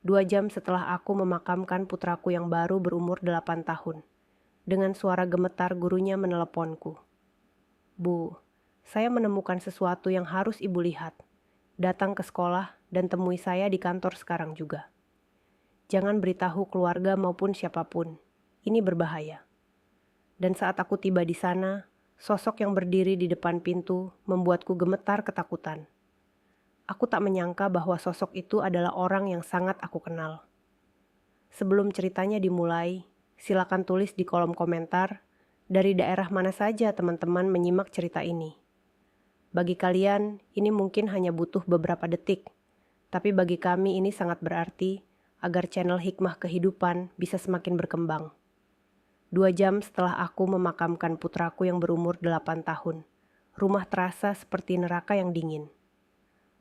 2 jam setelah aku memakamkan putraku yang baru berumur 8 tahun. Dengan suara gemetar gurunya meneleponku. Bu, saya menemukan sesuatu yang harus ibu lihat. Datang ke sekolah dan temui saya di kantor sekarang juga. Jangan beritahu keluarga maupun siapapun. Ini berbahaya. Dan saat aku tiba di sana, sosok yang berdiri di depan pintu membuatku gemetar ketakutan. Aku tak menyangka bahwa sosok itu adalah orang yang sangat aku kenal. Sebelum ceritanya dimulai, silakan tulis di kolom komentar dari daerah mana saja teman-teman menyimak cerita ini. Bagi kalian, ini mungkin hanya butuh beberapa detik, tapi bagi kami ini sangat berarti agar channel Hikmah Kehidupan bisa semakin berkembang. 2 jam setelah aku memakamkan putraku yang berumur 8 tahun, rumah terasa seperti neraka yang dingin.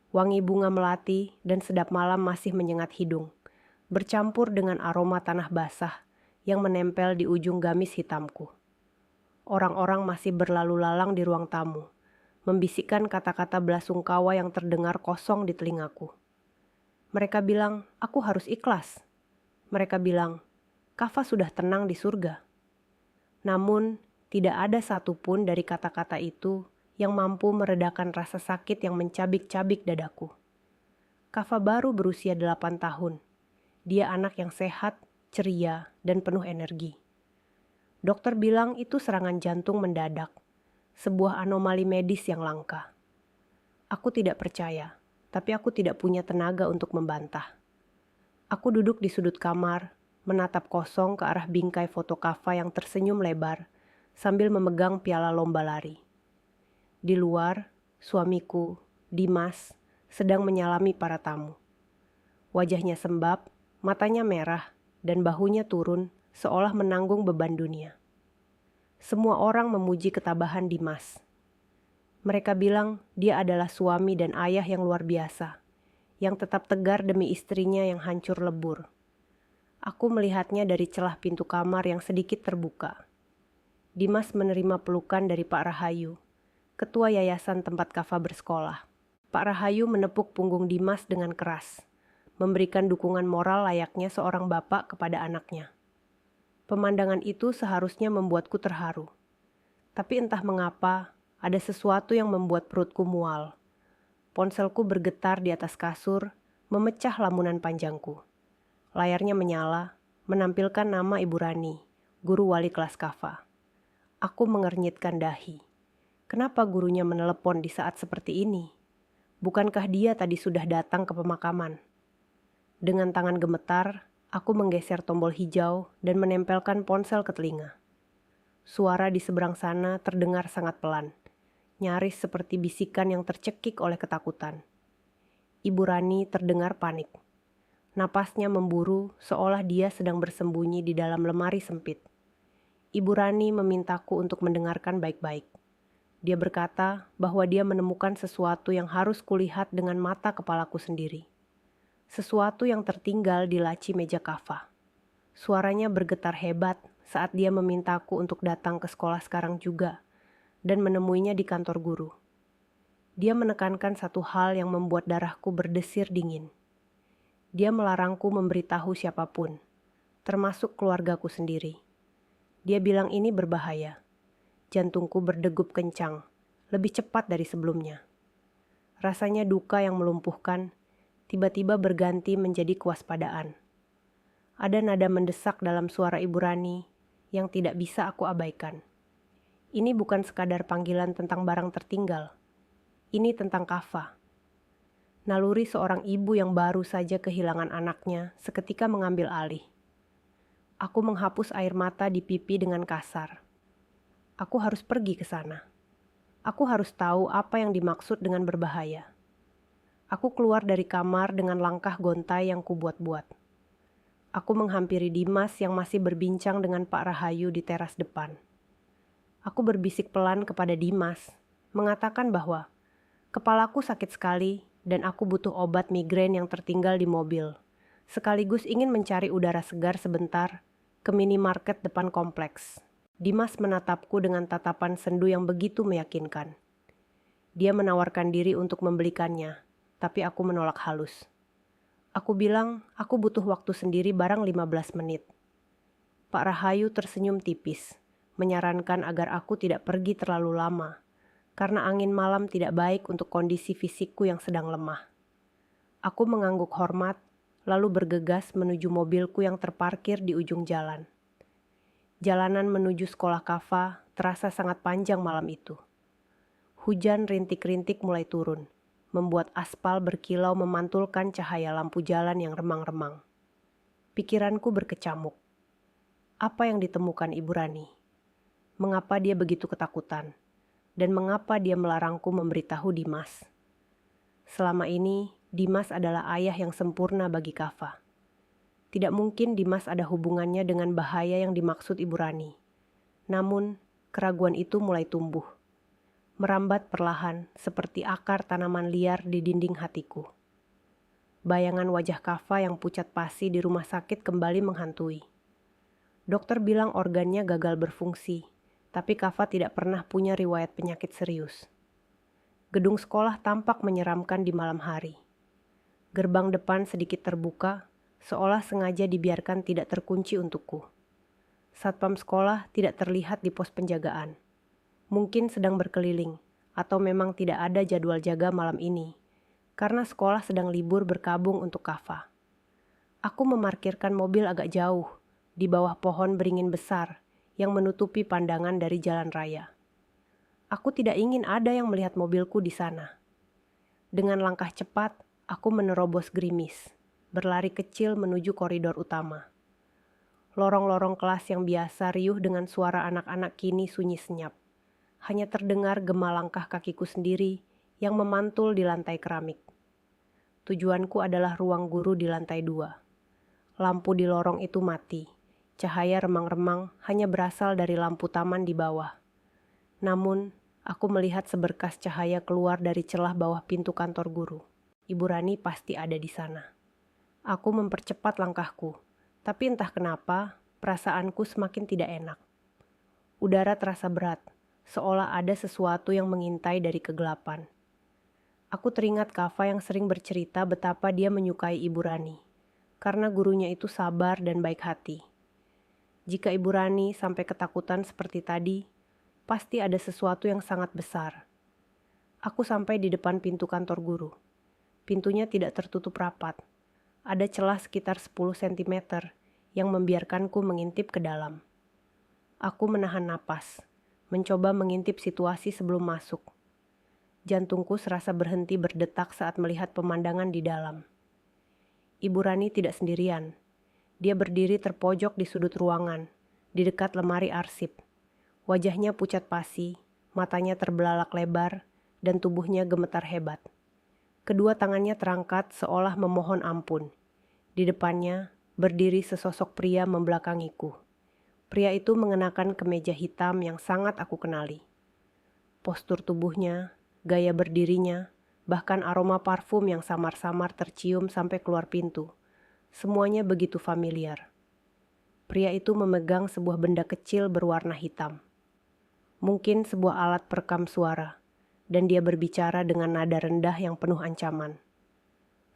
Wangi bunga melati dan sedap malam masih menyengat hidung, bercampur dengan aroma tanah basah yang menempel di ujung gamis hitamku. Orang-orang masih berlalu lalang di ruang tamu, membisikkan kata-kata belasungkawa yang terdengar kosong di telingaku. Mereka bilang, aku harus ikhlas. Mereka bilang, Kava sudah tenang di surga. Namun, tidak ada satupun dari kata-kata itu yang mampu meredakan rasa sakit yang mencabik-cabik dadaku. Kava baru berusia 8 tahun. Dia anak yang sehat, ceria, dan penuh energi. Dokter bilang itu serangan jantung mendadak, sebuah anomali medis yang langka. Aku tidak percaya, tapi aku tidak punya tenaga untuk membantah. Aku duduk di sudut kamar, menatap kosong ke arah bingkai foto Kava yang tersenyum lebar sambil memegang piala lomba lari. Di luar, suamiku, Dimas, sedang menyalami para tamu. Wajahnya sembab, matanya merah, dan bahunya turun seolah menanggung beban dunia. Semua orang memuji ketabahan Dimas. Mereka bilang dia adalah suami dan ayah yang luar biasa, yang tetap tegar demi istrinya yang hancur lebur. Aku melihatnya dari celah pintu kamar yang sedikit terbuka. Dimas menerima pelukan dari Pak Rahayu, ketua yayasan tempat Kava bersekolah. Pak Rahayu menepuk punggung Dimas dengan keras, memberikan dukungan moral layaknya seorang bapak kepada anaknya. Pemandangan itu seharusnya membuatku terharu. Tapi entah mengapa, ada sesuatu yang membuat perutku mual. Ponselku bergetar di atas kasur, memecah lamunan panjangku. Layarnya menyala, menampilkan nama Ibu Rani, guru wali kelas Kava. Aku mengernyitkan dahi. Kenapa gurunya menelepon di saat seperti ini? Bukankah dia tadi sudah datang ke pemakaman? Dengan tangan gemetar, aku menggeser tombol hijau dan menempelkan ponsel ke telinga. Suara di seberang sana terdengar sangat pelan, nyaris seperti bisikan yang tercekik oleh ketakutan. Ibu Rani terdengar panik. Napasnya memburu seolah dia sedang bersembunyi di dalam lemari sempit. Ibu Rani memintaku untuk mendengarkan baik-baik. Dia berkata bahwa dia menemukan sesuatu yang harus kulihat dengan mata kepalaku sendiri. Sesuatu yang tertinggal di laci meja Kava. Suaranya bergetar hebat saat dia memintaku untuk datang ke sekolah sekarang juga dan menemuinya di kantor guru. Dia menekankan satu hal yang membuat darahku berdesir dingin. Dia melarangku memberitahu siapapun, termasuk keluargaku sendiri. Dia bilang ini berbahaya. Jantungku berdegup kencang, lebih cepat dari sebelumnya. Rasanya duka yang melumpuhkan tiba-tiba berganti menjadi kewaspadaan. Ada nada mendesak dalam suara Ibu Rani yang tidak bisa aku abaikan. Ini bukan sekadar panggilan tentang barang tertinggal. Ini tentang Kava. Naluri seorang ibu yang baru saja kehilangan anaknya seketika mengambil alih. Aku menghapus air mata di pipi dengan kasar. Aku harus pergi ke sana. Aku harus tahu apa yang dimaksud dengan berbahaya. Aku keluar dari kamar dengan langkah gontai yang kubuat-buat. Aku menghampiri Dimas yang masih berbincang dengan Pak Rahayu di teras depan. Aku berbisik pelan kepada Dimas, mengatakan bahwa kepalaku sakit sekali dan aku butuh obat migrain yang tertinggal di mobil, sekaligus ingin mencari udara segar sebentar ke minimarket depan kompleks. Dimas menatapku dengan tatapan sendu yang begitu meyakinkan. Dia menawarkan diri untuk membelikannya, tapi aku menolak halus. Aku bilang, aku butuh waktu sendiri barang 15 menit. Pak Rahayu tersenyum tipis, menyarankan agar aku tidak pergi terlalu lama, karena angin malam tidak baik untuk kondisi fisikku yang sedang lemah. Aku mengangguk hormat, lalu bergegas menuju mobilku yang terparkir di ujung jalan. Jalanan menuju sekolah Kava terasa sangat panjang malam itu. Hujan rintik-rintik mulai turun, membuat aspal berkilau memantulkan cahaya lampu jalan yang remang-remang. Pikiranku berkecamuk. Apa yang ditemukan Ibu Rani? Mengapa dia begitu ketakutan? Dan mengapa dia melarangku memberitahu Dimas? Selama ini, Dimas adalah ayah yang sempurna bagi Kava. Tidak mungkin Dimas ada hubungannya dengan bahaya yang dimaksud Ibu Rani. Namun, keraguan itu mulai tumbuh. Merambat perlahan seperti akar tanaman liar di dinding hatiku. Bayangan wajah Kava yang pucat pasi di rumah sakit kembali menghantui. Dokter bilang organnya gagal berfungsi, tapi Kava tidak pernah punya riwayat penyakit serius. Gedung sekolah tampak menyeramkan di malam hari. Gerbang depan sedikit terbuka, seolah sengaja dibiarkan tidak terkunci untukku. Satpam sekolah tidak terlihat di pos penjagaan. Mungkin sedang berkeliling, atau memang tidak ada jadwal jaga malam ini, karena sekolah sedang libur berkabung untuk Kava. Aku memarkirkan mobil agak jauh, di bawah pohon beringin besar yang menutupi pandangan dari jalan raya. Aku tidak ingin ada yang melihat mobilku di sana. Dengan langkah cepat, aku menerobos gerimis, berlari kecil menuju koridor utama. Lorong-lorong kelas yang biasa riuh dengan suara anak-anak kini sunyi senyap. Hanya terdengar gema langkah kakiku sendiri yang memantul di lantai keramik. Tujuanku adalah ruang guru di lantai 2. Lampu di lorong itu mati. Cahaya remang-remang hanya berasal dari lampu taman di bawah. Namun, aku melihat seberkas cahaya keluar dari celah bawah pintu kantor guru. Ibu Rani pasti ada di sana. Aku mempercepat langkahku, tapi entah kenapa, perasaanku semakin tidak enak. Udara terasa berat, seolah ada sesuatu yang mengintai dari kegelapan. Aku teringat Kava yang sering bercerita betapa dia menyukai Ibu Rani, karena gurunya itu sabar dan baik hati. Jika Ibu Rani sampai ketakutan seperti tadi, pasti ada sesuatu yang sangat besar. Aku sampai di depan pintu kantor guru. Pintunya tidak tertutup rapat. Ada celah sekitar 10 cm yang membiarkanku mengintip ke dalam. Aku menahan napas, mencoba mengintip situasi sebelum masuk. Jantungku serasa berhenti berdetak saat melihat pemandangan di dalam. Ibu Rani tidak sendirian. Dia berdiri terpojok di sudut ruangan, di dekat lemari arsip. Wajahnya pucat pasi, matanya terbelalak lebar, dan tubuhnya gemetar hebat. Kedua tangannya terangkat seolah memohon ampun. Di depannya, berdiri sesosok pria membelakangiku. Pria itu mengenakan kemeja hitam yang sangat aku kenali. Postur tubuhnya, gaya berdirinya, bahkan aroma parfum yang samar-samar tercium sampai keluar pintu. Semuanya begitu familiar. Pria itu memegang sebuah benda kecil berwarna hitam. Mungkin sebuah alat perekam suara, dan dia berbicara dengan nada rendah yang penuh ancaman.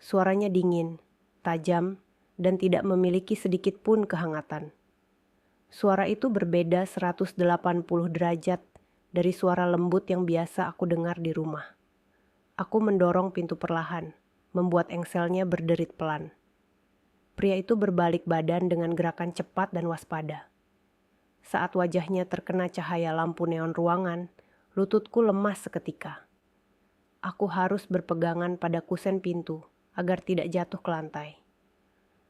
Suaranya dingin, tajam, dan tidak memiliki sedikit pun kehangatan. Suara itu berbeda 180 derajat dari suara lembut yang biasa aku dengar di rumah. Aku mendorong pintu perlahan, membuat engselnya berderit pelan. Pria itu berbalik badan dengan gerakan cepat dan waspada. Saat wajahnya terkena cahaya lampu neon ruangan, lututku lemas seketika. Aku harus berpegangan pada kusen pintu agar tidak jatuh ke lantai.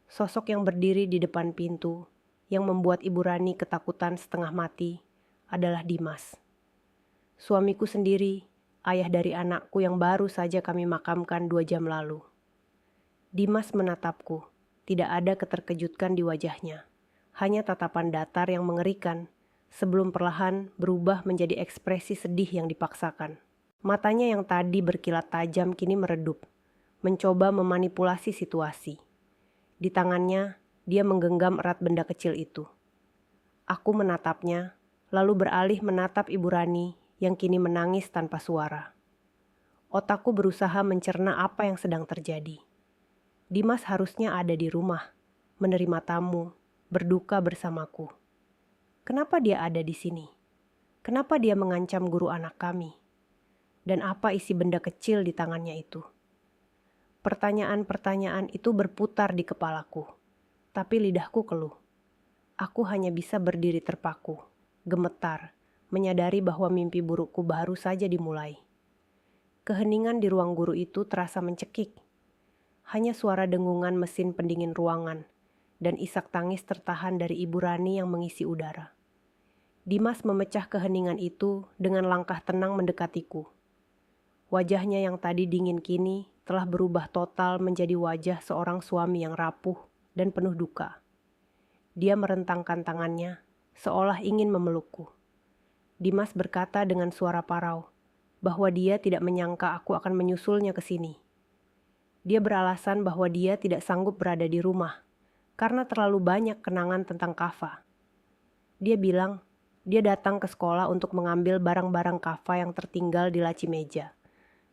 Sosok yang berdiri di depan pintu, yang membuat Ibu Rani ketakutan setengah mati, adalah Dimas. Suamiku sendiri, ayah dari anakku yang baru saja kami makamkan 2 jam lalu. Dimas menatapku. Tidak ada keterkejutan di wajahnya, hanya tatapan datar yang mengerikan, sebelum perlahan berubah menjadi ekspresi sedih yang dipaksakan. Matanya yang tadi berkilat tajam kini meredup, mencoba memanipulasi situasi. Di tangannya, dia menggenggam erat benda kecil itu. Aku menatapnya, lalu beralih menatap Ibu Rani yang kini menangis tanpa suara. Otakku berusaha mencerna apa yang sedang terjadi. Dimas harusnya ada di rumah, menerima tamu, berduka bersamaku. Kenapa dia ada di sini? Kenapa dia mengancam guru anak kami? Dan apa isi benda kecil di tangannya itu? Pertanyaan-pertanyaan itu berputar di kepalaku, tapi lidahku keluh. Aku hanya bisa berdiri terpaku, gemetar, menyadari bahwa mimpi burukku baru saja dimulai. Keheningan di ruang guru itu terasa mencekik. Hanya suara dengungan mesin pendingin ruangan dan isak tangis tertahan dari Ibu Rani yang mengisi udara. Dimas memecah keheningan itu dengan langkah tenang mendekatiku. Wajahnya yang tadi dingin kini telah berubah total menjadi wajah seorang suami yang rapuh dan penuh duka. Dia merentangkan tangannya, seolah ingin memelukku. Dimas berkata dengan suara parau bahwa dia tidak menyangka aku akan menyusulnya ke sini. Dia beralasan bahwa dia tidak sanggup berada di rumah karena terlalu banyak kenangan tentang Kava. Dia bilang dia datang ke sekolah untuk mengambil barang-barang Kava yang tertinggal di laci meja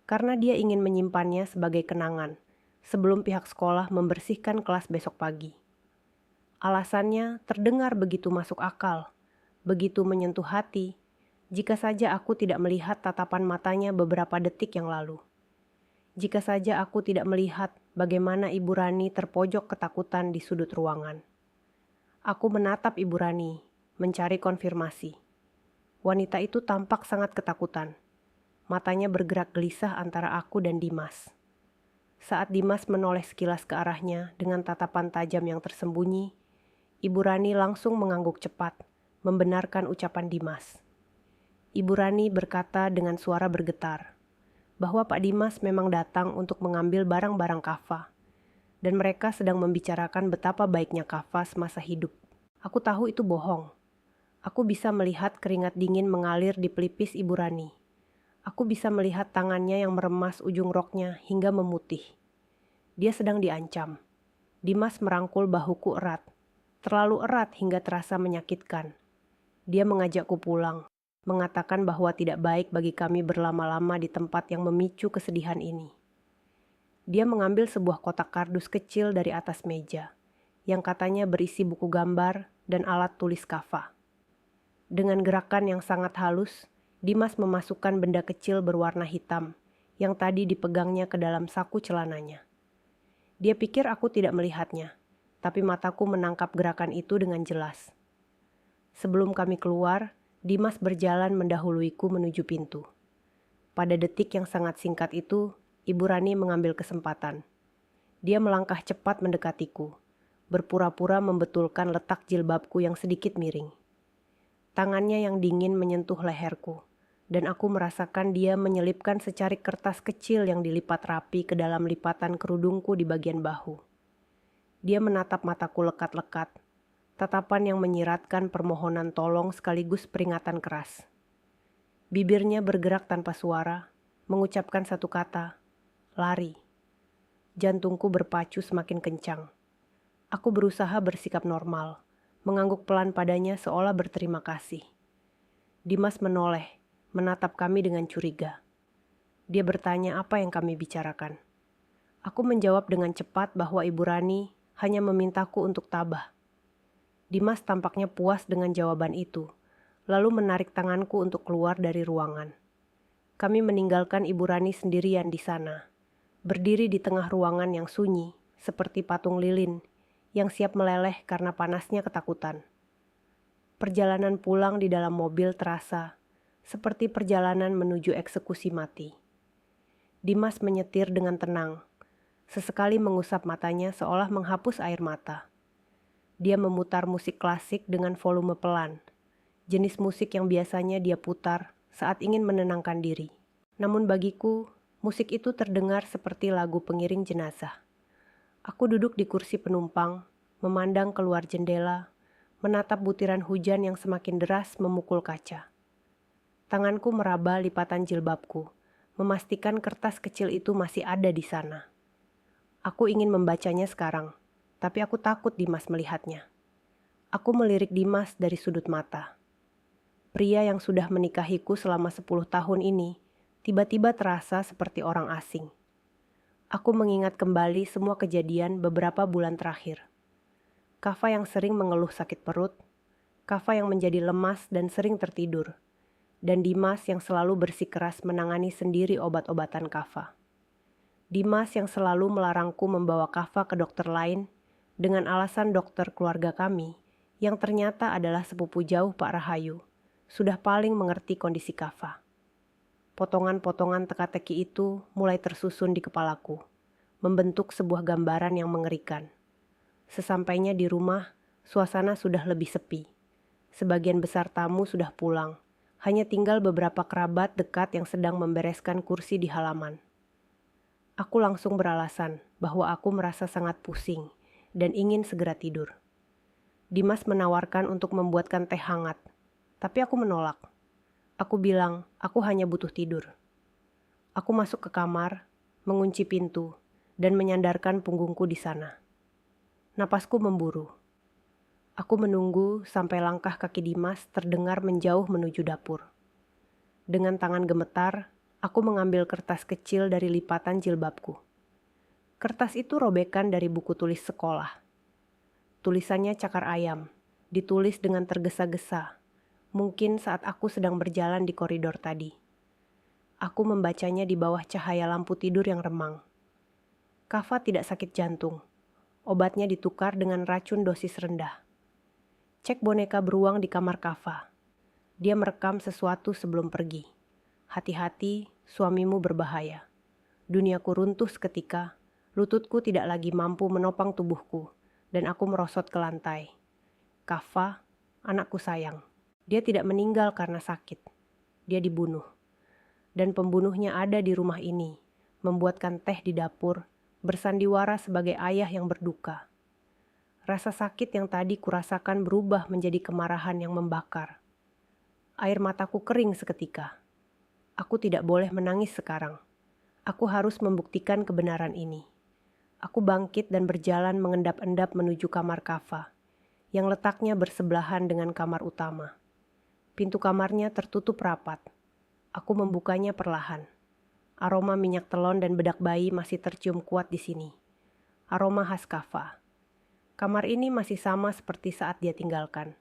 karena dia ingin menyimpannya sebagai kenangan sebelum pihak sekolah membersihkan kelas besok pagi. Alasannya terdengar begitu masuk akal, begitu menyentuh hati, jika saja aku tidak melihat tatapan matanya beberapa detik yang lalu. Jika saja aku tidak melihat bagaimana Ibu Rani terpojok ketakutan di sudut ruangan. Aku menatap Ibu Rani, mencari konfirmasi. Wanita itu tampak sangat ketakutan. Matanya bergerak gelisah antara aku dan Dimas. Saat Dimas menoleh sekilas ke arahnya dengan tatapan tajam yang tersembunyi, Ibu Rani langsung mengangguk cepat, membenarkan ucapan Dimas. Ibu Rani berkata dengan suara bergetar, bahwa Pak Dimas memang datang untuk mengambil barang-barang Kava, dan mereka sedang membicarakan betapa baiknya Kava semasa hidup. Aku tahu itu bohong. Aku bisa melihat keringat dingin mengalir di pelipis Ibu Rani. Aku bisa melihat tangannya yang meremas ujung roknya hingga memutih. Dia sedang diancam. Dimas merangkul bahuku erat, terlalu erat hingga terasa menyakitkan. Dia mengajakku pulang, mengatakan bahwa tidak baik bagi kami berlama-lama di tempat yang memicu kesedihan ini. Dia mengambil sebuah kotak kardus kecil dari atas meja, yang katanya berisi buku gambar dan alat tulis Kava. Dengan gerakan yang sangat halus, Dimas memasukkan benda kecil berwarna hitam, yang tadi dipegangnya ke dalam saku celananya. Dia pikir aku tidak melihatnya, tapi mataku menangkap gerakan itu dengan jelas. Sebelum kami keluar, Dimas berjalan mendahuluiku menuju pintu. Pada detik yang sangat singkat itu, Ibu Rani mengambil kesempatan. Dia melangkah cepat mendekatiku, berpura-pura membetulkan letak jilbabku yang sedikit miring. Tangannya yang dingin menyentuh leherku, dan aku merasakan dia menyelipkan secarik kertas kecil yang dilipat rapi ke dalam lipatan kerudungku di bagian bahu. Dia menatap mataku lekat-lekat, tatapan yang menyiratkan permohonan tolong sekaligus peringatan keras. Bibirnya bergerak tanpa suara, mengucapkan satu kata, lari. Jantungku berpacu semakin kencang. Aku berusaha bersikap normal, mengangguk pelan padanya seolah berterima kasih. Dimas menoleh, menatap kami dengan curiga. Dia bertanya apa yang kami bicarakan. Aku menjawab dengan cepat bahwa Ibu Rani hanya memintaku untuk tabah. Dimas tampaknya puas dengan jawaban itu, lalu menarik tanganku untuk keluar dari ruangan. Kami meninggalkan Ibu Rani sendirian di sana, berdiri di tengah ruangan yang sunyi, seperti patung lilin, yang siap meleleh karena panasnya ketakutan. Perjalanan pulang di dalam mobil terasa seperti perjalanan menuju eksekusi mati. Dimas menyetir dengan tenang, sesekali mengusap matanya seolah menghapus air mata. Dia memutar musik klasik dengan volume pelan, jenis musik yang biasanya dia putar saat ingin menenangkan diri. Namun bagiku, musik itu terdengar seperti lagu pengiring jenazah. Aku duduk di kursi penumpang, memandang keluar jendela, menatap butiran hujan yang semakin deras memukul kaca. Tanganku meraba lipatan jilbabku, memastikan kertas kecil itu masih ada di sana. Aku ingin membacanya sekarang, tapi aku takut Dimas melihatnya. Aku melirik Dimas dari sudut mata. Pria yang sudah menikahiku selama 10 tahun ini tiba-tiba terasa seperti orang asing. Aku mengingat kembali semua kejadian beberapa bulan terakhir. Kava yang sering mengeluh sakit perut, Kava yang menjadi lemas dan sering tertidur, dan Dimas yang selalu bersikeras menangani sendiri obat-obatan Kava. Dimas yang selalu melarangku membawa Kava ke dokter lain dengan alasan dokter keluarga kami, yang ternyata adalah sepupu jauh Pak Rahayu, sudah paling mengerti kondisi Kava. Potongan-potongan teka-teki itu mulai tersusun di kepalaku, membentuk sebuah gambaran yang mengerikan. Sesampainya di rumah, suasana sudah lebih sepi. Sebagian besar tamu sudah pulang, hanya tinggal beberapa kerabat dekat yang sedang membereskan kursi di halaman. Aku langsung beralasan bahwa aku merasa sangat pusing dan ingin segera tidur. Dimas menawarkan untuk membuatkan teh hangat, tapi aku menolak. Aku bilang, aku hanya butuh tidur. Aku masuk ke kamar, mengunci pintu, dan menyandarkan punggungku di sana. Napasku memburu. Aku menunggu sampai langkah kaki Dimas terdengar menjauh menuju dapur. Dengan tangan gemetar, aku mengambil kertas kecil dari lipatan jilbabku. Kertas itu robekan dari buku tulis sekolah. Tulisannya cakar ayam, ditulis dengan tergesa-gesa, mungkin saat aku sedang berjalan di koridor tadi. Aku membacanya di bawah cahaya lampu tidur yang remang. Kava tidak sakit jantung. Obatnya ditukar dengan racun dosis rendah. Cek boneka beruang di kamar Kava. Dia merekam sesuatu sebelum pergi. Hati-hati, suamimu berbahaya. Duniaku runtuh seketika, lututku tidak lagi mampu menopang tubuhku, dan aku merosot ke lantai. Kava, anakku sayang. Dia tidak meninggal karena sakit. Dia dibunuh. Dan pembunuhnya ada di rumah ini, membuatkan teh di dapur, bersandiwara sebagai ayah yang berduka. Rasa sakit yang tadi kurasakan berubah menjadi kemarahan yang membakar. Air mataku kering seketika. Aku tidak boleh menangis sekarang. Aku harus membuktikan kebenaran ini. Aku bangkit dan berjalan mengendap-endap menuju kamar Kava, yang letaknya bersebelahan dengan kamar utama. Pintu kamarnya tertutup rapat. Aku membukanya perlahan. Aroma minyak telon dan bedak bayi masih tercium kuat di sini. Aroma khas Kava. Kamar ini masih sama seperti saat dia tinggalkan.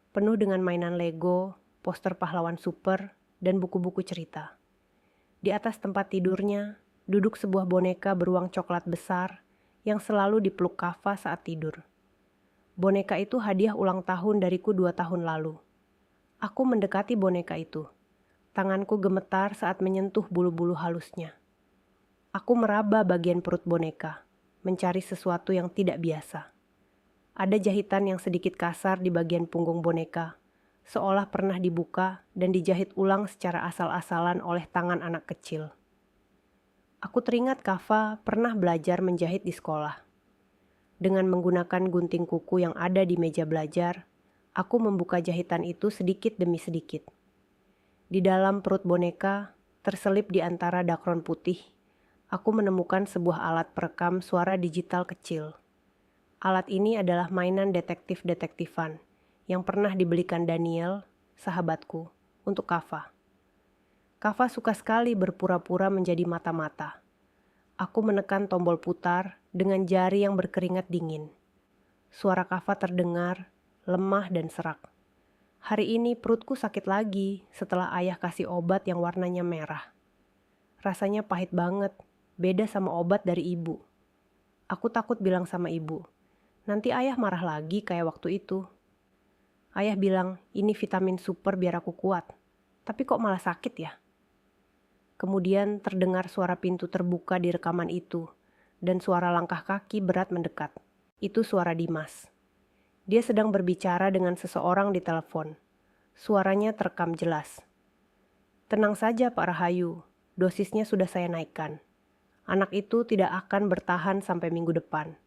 Penuh dengan mainan Lego, poster pahlawan super, dan buku-buku cerita. Di atas tempat tidurnya, duduk sebuah boneka beruang coklat besar yang selalu dipeluk Kava saat tidur. Boneka itu hadiah ulang tahun dariku 2 tahun lalu. Aku mendekati boneka itu. Tanganku gemetar saat menyentuh bulu-bulu halusnya. Aku meraba bagian perut boneka, mencari sesuatu yang tidak biasa. Ada jahitan yang sedikit kasar di bagian punggung boneka, seolah pernah dibuka dan dijahit ulang secara asal-asalan oleh tangan anak kecil. Aku teringat Kava pernah belajar menjahit di sekolah. Dengan menggunakan gunting kuku yang ada di meja belajar, aku membuka jahitan itu sedikit demi sedikit. Di dalam perut boneka, terselip di antara dakron putih, aku menemukan sebuah alat perekam suara digital kecil. Alat ini adalah mainan detektif-detektifan yang pernah dibelikan Daniel, sahabatku, untuk Kava. Kava suka sekali berpura-pura menjadi mata-mata. Aku menekan tombol putar dengan jari yang berkeringat dingin. Suara Kava terdengar, lemah dan serak. Hari ini perutku sakit lagi setelah ayah kasih obat yang warnanya merah. Rasanya pahit banget, beda sama obat dari ibu. Aku takut bilang sama ibu, nanti ayah marah lagi kayak waktu itu. Ayah bilang, ini vitamin super biar aku kuat. Tapi kok malah sakit ya? Kemudian terdengar suara pintu terbuka di rekaman itu, dan suara langkah kaki berat mendekat. Itu suara Dimas. Dia sedang berbicara dengan seseorang di telepon. Suaranya terekam jelas. Tenang saja Pak Rahayu, dosisnya sudah saya naikkan. Anak itu tidak akan bertahan sampai minggu depan.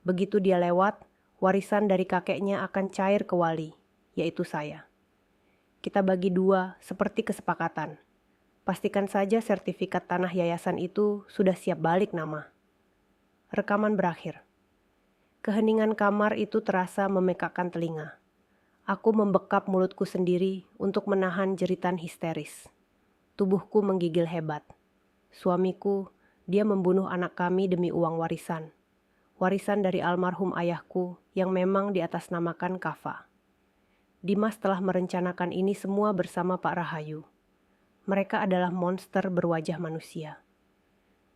Begitu dia lewat, warisan dari kakeknya akan cair ke wali, yaitu saya. Kita bagi 2 seperti kesepakatan. Pastikan saja sertifikat tanah yayasan itu sudah siap balik nama. Rekaman berakhir. Keheningan kamar itu terasa memekakkan telinga. Aku membekap mulutku sendiri untuk menahan jeritan histeris. Tubuhku menggigil hebat. Suamiku, Dia membunuh anak kami demi uang warisan. Warisan dari almarhum ayahku yang memang diatasnamakan Kava. Dimas telah merencanakan ini semua bersama Pak Rahayu. Mereka adalah monster berwajah manusia.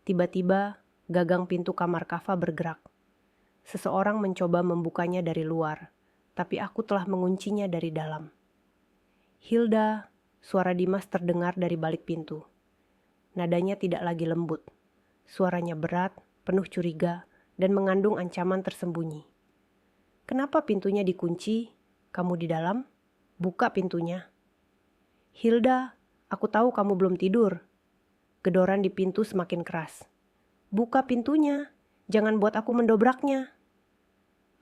Tiba-tiba, gagang pintu kamar Kava bergerak. Seseorang mencoba membukanya dari luar, tapi aku telah menguncinya dari dalam. Hilda, suara Dimas terdengar dari balik pintu. Nadanya tidak lagi lembut. Suaranya berat, penuh curiga, dan mengandung ancaman tersembunyi. Kenapa pintunya dikunci? Kamu di dalam? Buka pintunya. Hilda, aku tahu kamu belum tidur. Gedoran di pintu semakin keras. Buka pintunya, jangan buat aku mendobraknya.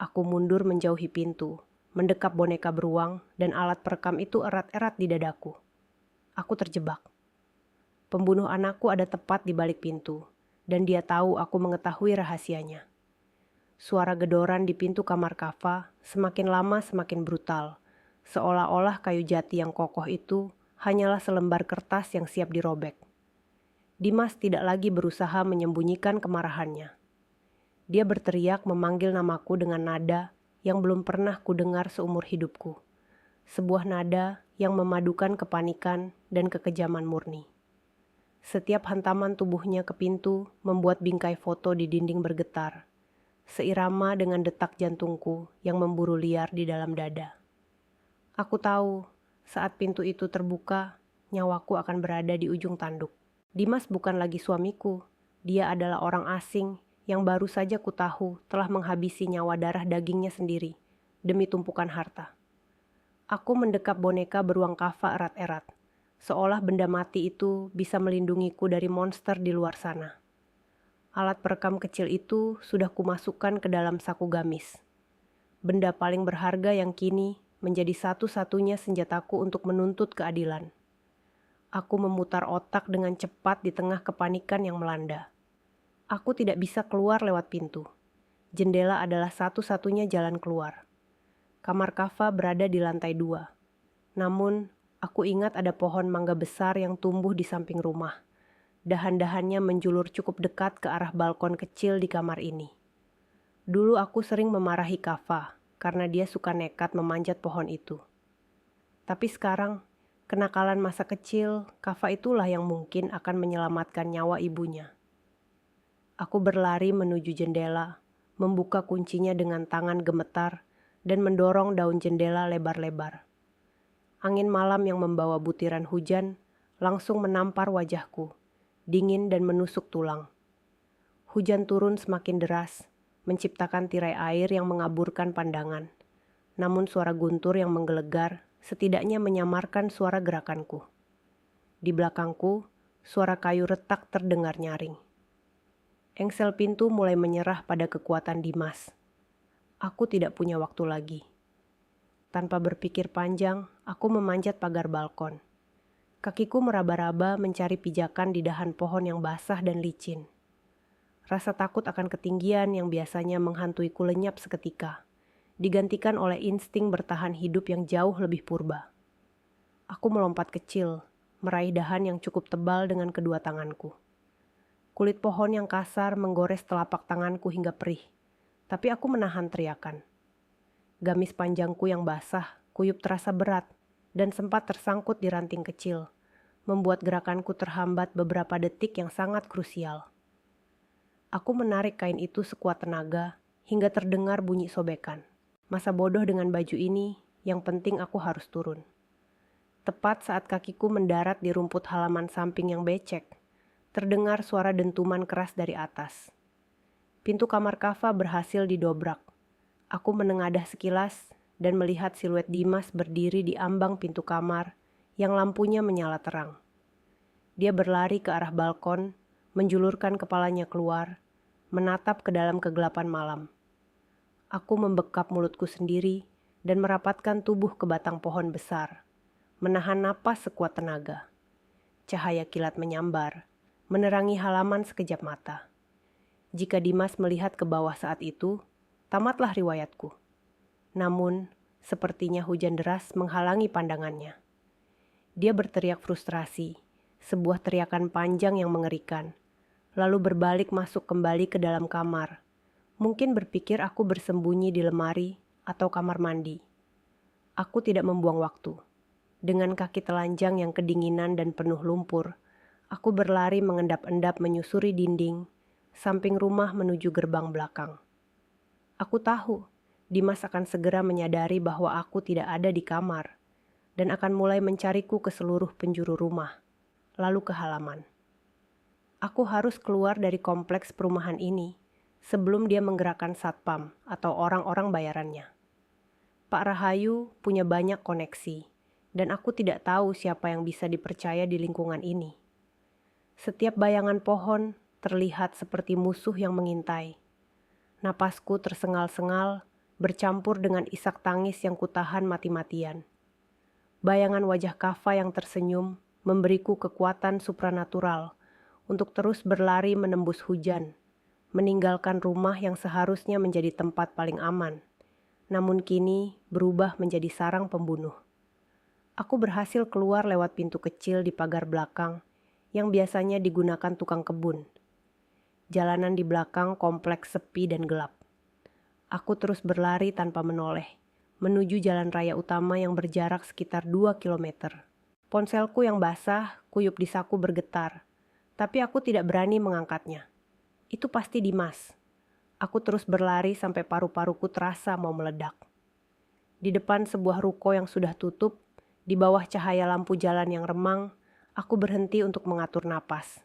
Aku mundur menjauhi pintu, mendekap boneka beruang dan alat perekam itu erat-erat di dadaku. Aku terjebak. Pembunuh anakku ada tepat di balik pintu, dan dia tahu aku mengetahui rahasianya. Suara gedoran di pintu kamar Kava semakin lama semakin brutal, seolah-olah kayu jati yang kokoh itu hanyalah selembar kertas yang siap dirobek. Dimas tidak lagi berusaha menyembunyikan kemarahannya. Dia berteriak memanggil namaku dengan nada yang belum pernah kudengar seumur hidupku. Sebuah nada yang memadukan kepanikan dan kekejaman murni. Setiap hantaman tubuhnya ke pintu membuat bingkai foto di dinding bergetar, seirama dengan detak jantungku yang memburu liar di dalam dada. Aku tahu, saat pintu itu terbuka, nyawaku akan berada di ujung tanduk. Dimas bukan lagi suamiku, dia adalah orang asing yang baru saja kutahu telah menghabisi nyawa darah dagingnya sendiri, demi tumpukan harta. Aku mendekap boneka beruang Kava erat-erat, seolah benda mati itu bisa melindungiku dari monster di luar sana. Alat perekam kecil itu sudah kumasukkan ke dalam saku gamis. Benda paling berharga yang kini menjadi satu-satunya senjataku untuk menuntut keadilan. Aku memutar otak dengan cepat di tengah kepanikan yang melanda. Aku tidak bisa keluar lewat pintu. Jendela adalah satu-satunya jalan keluar. Kamar Kava berada di lantai 2. Namun, aku ingat ada pohon mangga besar yang tumbuh di samping rumah. Dahan-dahannya menjulur cukup dekat ke arah balkon kecil di kamar ini. Dulu aku sering memarahi Kava karena dia suka nekat memanjat pohon itu. Tapi sekarang, kenakalan masa kecil, Kava itulah yang mungkin akan menyelamatkan nyawa ibunya. Aku berlari menuju jendela, membuka kuncinya dengan tangan gemetar, dan mendorong daun jendela lebar-lebar. Angin malam yang membawa butiran hujan langsung menampar wajahku, dingin dan menusuk tulang. Hujan turun semakin deras, menciptakan tirai air yang mengaburkan pandangan. Namun suara guntur yang menggelegar setidaknya menyamarkan suara gerakanku. Di belakangku, suara kayu retak terdengar nyaring. Engsel pintu mulai menyerah pada kekuatan Dimas. Aku tidak punya waktu lagi. Tanpa berpikir panjang, aku memanjat pagar balkon. Kakiku meraba-raba mencari pijakan di dahan pohon yang basah dan licin. Rasa takut akan ketinggian yang biasanya menghantuiku lenyap seketika, digantikan oleh insting bertahan hidup yang jauh lebih purba. Aku melompat kecil, meraih dahan yang cukup tebal dengan kedua tanganku. Kulit pohon yang kasar menggores telapak tanganku hingga perih, tapi aku menahan teriakan. Gamis panjangku yang basah, kuyup terasa berat, dan sempat tersangkut di ranting kecil, membuat gerakanku terhambat beberapa detik yang sangat krusial. Aku menarik kain itu sekuat tenaga, hingga terdengar bunyi sobekan. Masa bodoh dengan baju ini, yang penting aku harus turun. Tepat saat kakiku mendarat di rumput halaman samping yang becek, terdengar suara dentuman keras dari atas. Pintu kamar Kava berhasil didobrak. Aku menengadah sekilas dan melihat siluet Dimas berdiri di ambang pintu kamar yang lampunya menyala terang. Dia berlari ke arah balkon, menjulurkan kepalanya keluar, menatap ke dalam kegelapan malam. Aku membekap mulutku sendiri dan merapatkan tubuh ke batang pohon besar, menahan napas sekuat tenaga. Cahaya kilat menyambar, menerangi halaman sekejap mata. Jika Dimas melihat ke bawah saat itu, tamatlah riwayatku. Namun, sepertinya hujan deras menghalangi pandangannya. Dia berteriak frustrasi, sebuah teriakan panjang yang mengerikan. lalu berbalik masuk kembali ke dalam kamar. Mungkin berpikir aku bersembunyi di lemari atau kamar mandi. Aku tidak membuang waktu. Dengan kaki telanjang yang kedinginan dan penuh lumpur, aku berlari mengendap-endap menyusuri dinding, samping rumah menuju gerbang belakang. Aku tahu, Dimas akan segera menyadari bahwa aku tidak ada di kamar, dan akan mulai mencariku ke seluruh penjuru rumah, lalu ke halaman. Aku harus keluar dari kompleks perumahan ini sebelum dia menggerakkan satpam atau orang-orang bayarannya. Pak Rahayu punya banyak koneksi, dan aku tidak tahu siapa yang bisa dipercaya di lingkungan ini. Setiap bayangan pohon terlihat seperti musuh yang mengintai. Napasku tersengal-sengal, bercampur dengan isak tangis yang kutahan mati-matian. Bayangan wajah Kava yang tersenyum memberiku kekuatan supranatural untuk terus berlari menembus hujan, meninggalkan rumah yang seharusnya menjadi tempat paling aman, namun kini berubah menjadi sarang pembunuh. Aku berhasil keluar lewat pintu kecil di pagar belakang yang biasanya digunakan tukang kebun. Jalanan di belakang kompleks sepi dan gelap. Aku terus berlari tanpa menoleh, menuju jalan raya utama yang berjarak sekitar 2 kilometer. Ponselku yang basah, kuyup di saku bergetar, tapi aku tidak berani mengangkatnya. Itu pasti Dimas. Aku terus berlari sampai paru-paruku terasa mau meledak. Di depan sebuah ruko yang sudah tutup, di bawah cahaya lampu jalan yang remang, aku berhenti untuk mengatur napas.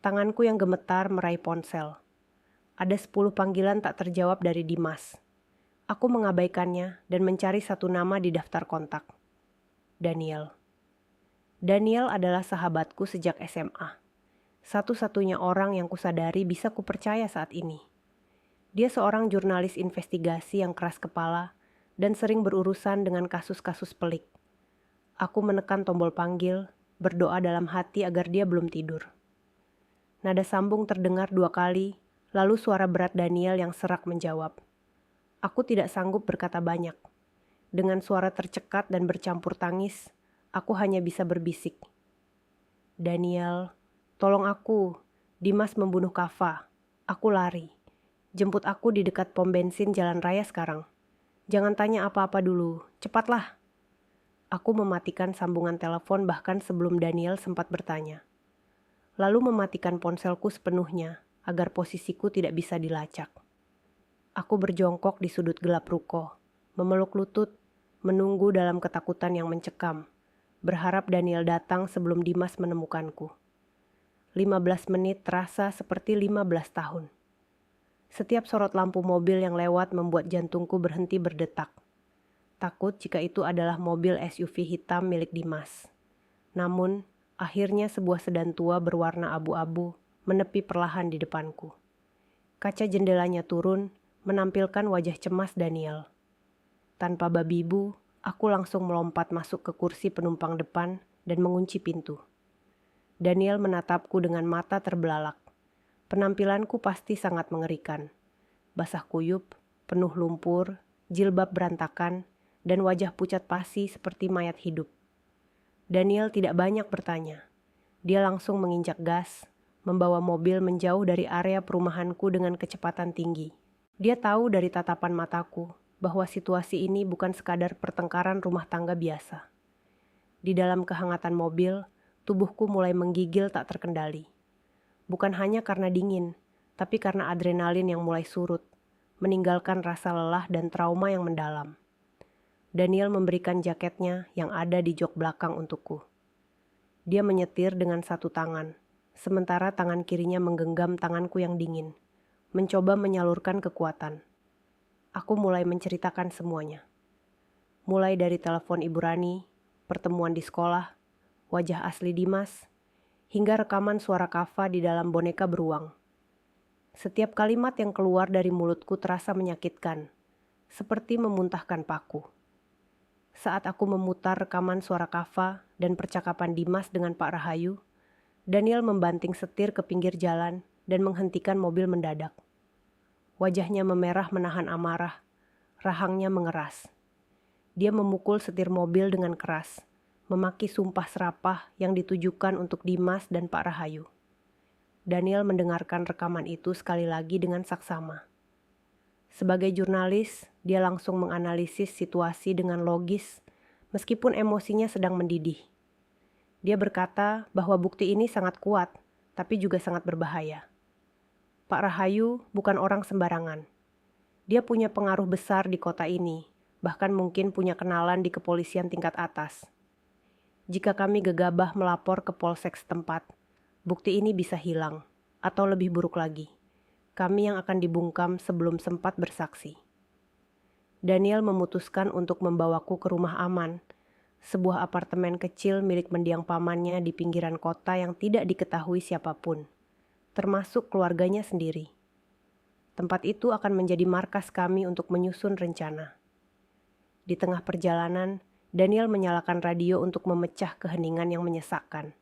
Tanganku yang gemetar meraih ponsel. Ada 10 panggilan tak terjawab dari Dimas. Aku mengabaikannya dan mencari satu nama di daftar kontak. Daniel. Daniel adalah sahabatku sejak SMA. Satu-satunya orang yang kusadari bisa kupercaya saat ini. Dia seorang jurnalis investigasi yang keras kepala dan sering berurusan dengan kasus-kasus pelik. Aku menekan tombol panggil, berdoa dalam hati agar dia belum tidur. Nada sambung terdengar 2 kali, lalu suara berat Daniel yang serak menjawab. Aku tidak sanggup berkata banyak. Dengan suara tercekat dan bercampur tangis, aku hanya bisa berbisik. Daniel, tolong aku. Dimas membunuh Kava. Aku lari. Jemput aku di dekat pom bensin jalan raya sekarang. Jangan tanya apa-apa dulu. Cepatlah. Aku mematikan sambungan telepon bahkan sebelum Daniel sempat bertanya. Lalu mematikan ponselku sepenuhnya agar posisiku tidak bisa dilacak. Aku berjongkok di sudut gelap ruko, memeluk lutut, menunggu dalam ketakutan yang mencekam, berharap Daniel datang sebelum Dimas menemukanku. 15 menit terasa seperti 15 tahun. Setiap sorot lampu mobil yang lewat membuat jantungku berhenti berdetak. Takut jika itu adalah mobil SUV hitam milik Dimas. Namun, akhirnya sebuah sedan tua berwarna abu-abu menepi perlahan di depanku. Kaca jendelanya turun, menampilkan wajah cemas Daniel. Tanpa babi bu, aku langsung melompat masuk ke kursi penumpang depan dan mengunci pintu. Daniel menatapku dengan mata terbelalak. Penampilanku pasti sangat mengerikan. Basah kuyup, penuh lumpur, jilbab berantakan, dan wajah pucat pasi seperti mayat hidup. Daniel tidak banyak bertanya. Dia langsung menginjak gas, membawa mobil menjauh dari area perumahanku dengan kecepatan tinggi. Dia tahu dari tatapan mataku bahwa situasi ini bukan sekadar pertengkaran rumah tangga biasa. Di dalam kehangatan mobil, tubuhku mulai menggigil tak terkendali. Bukan hanya karena dingin, tapi karena adrenalin yang mulai surut, meninggalkan rasa lelah dan trauma yang mendalam. Daniel memberikan jaketnya yang ada di jok belakang untukku. Dia menyetir dengan satu tangan, sementara tangan kirinya menggenggam tanganku yang dingin, mencoba menyalurkan kekuatan. Aku mulai menceritakan semuanya. Mulai dari telepon Ibu Rani, pertemuan di sekolah, wajah asli Dimas, hingga rekaman suara Kava di dalam boneka beruang. Setiap kalimat yang keluar dari mulutku terasa menyakitkan, seperti memuntahkan paku. Saat aku memutar rekaman suara Kava dan percakapan Dimas dengan Pak Rahayu, Daniel membanting setir ke pinggir jalan dan menghentikan mobil mendadak. Wajahnya memerah menahan amarah, rahangnya mengeras. Dia memukul setir mobil dengan keras, memaki sumpah serapah yang ditujukan untuk Dimas dan Pak Rahayu. Daniel mendengarkan rekaman itu sekali lagi dengan saksama. Sebagai jurnalis, dia langsung menganalisis situasi dengan logis, meskipun emosinya sedang mendidih. Dia berkata bahwa bukti ini sangat kuat, tapi juga sangat berbahaya. Pak Rahayu bukan orang sembarangan. Dia punya pengaruh besar di kota ini, bahkan mungkin punya kenalan di kepolisian tingkat atas. Jika kami gegabah melapor ke polsek setempat, bukti ini bisa hilang, atau lebih buruk lagi, kami yang akan dibungkam sebelum sempat bersaksi. Daniel memutuskan untuk membawaku ke rumah aman, sebuah apartemen kecil milik mendiang pamannya di pinggiran kota yang tidak diketahui siapapun, termasuk keluarganya sendiri. Tempat itu akan menjadi markas kami untuk menyusun rencana. Di tengah perjalanan, Daniel menyalakan radio untuk memecah keheningan yang menyesakkan.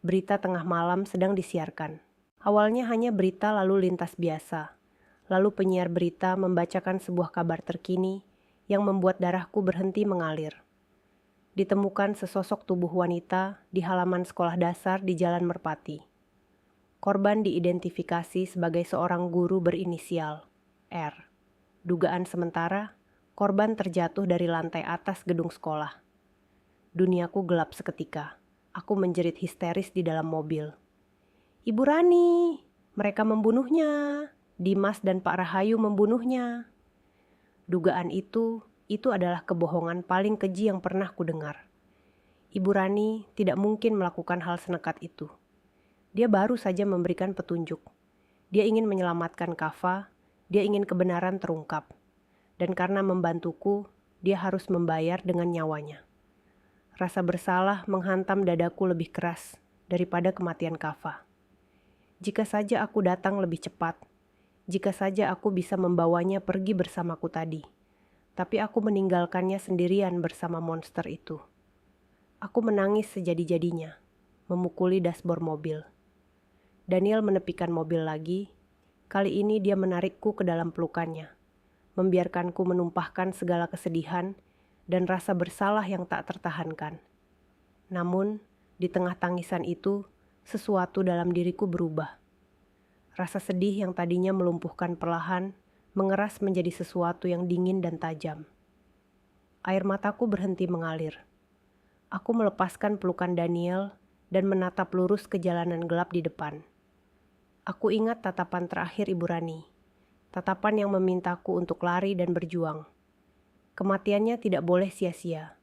Berita tengah malam sedang disiarkan. Awalnya hanya berita lalu lintas biasa. Lalu penyiar berita membacakan sebuah kabar terkini yang membuat darahku berhenti mengalir. Ditemukan sesosok tubuh wanita di halaman sekolah dasar di Jalan Merpati. Korban diidentifikasi sebagai seorang guru berinisial R. Dugaan sementara, korban terjatuh dari lantai atas gedung sekolah. Duniaku gelap seketika. Aku menjerit histeris di dalam mobil. Ibu Rani, mereka membunuhnya. Dimas dan Pak Rahayu membunuhnya. Dugaan itu adalah kebohongan paling keji yang pernah kudengar. Ibu Rani tidak mungkin melakukan hal senekat itu. Dia baru saja memberikan petunjuk. Dia ingin menyelamatkan Kava, dia ingin kebenaran terungkap. Dan karena membantuku, dia harus membayar dengan nyawanya. Rasa bersalah menghantam dadaku lebih keras daripada kematian Kava. Jika saja aku datang lebih cepat, jika saja aku bisa membawanya pergi bersamaku tadi, tapi aku meninggalkannya sendirian bersama monster itu. Aku menangis sejadi-jadinya, memukuli dashboard mobil. Daniel menepikan mobil lagi. Kali ini dia menarikku ke dalam pelukannya, membiarkanku menumpahkan segala kesedihan dan rasa bersalah yang tak tertahankan. Namun, di tengah tangisan itu, sesuatu dalam diriku berubah. Rasa sedih yang tadinya melumpuhkan perlahan, mengeras menjadi sesuatu yang dingin dan tajam. Air mataku berhenti mengalir. Aku melepaskan pelukan Daniel dan menatap lurus ke jalanan gelap di depan. Aku ingat tatapan terakhir Ibu Rani, tatapan yang memintaku untuk lari dan berjuang. Kematiannya tidak boleh sia-sia.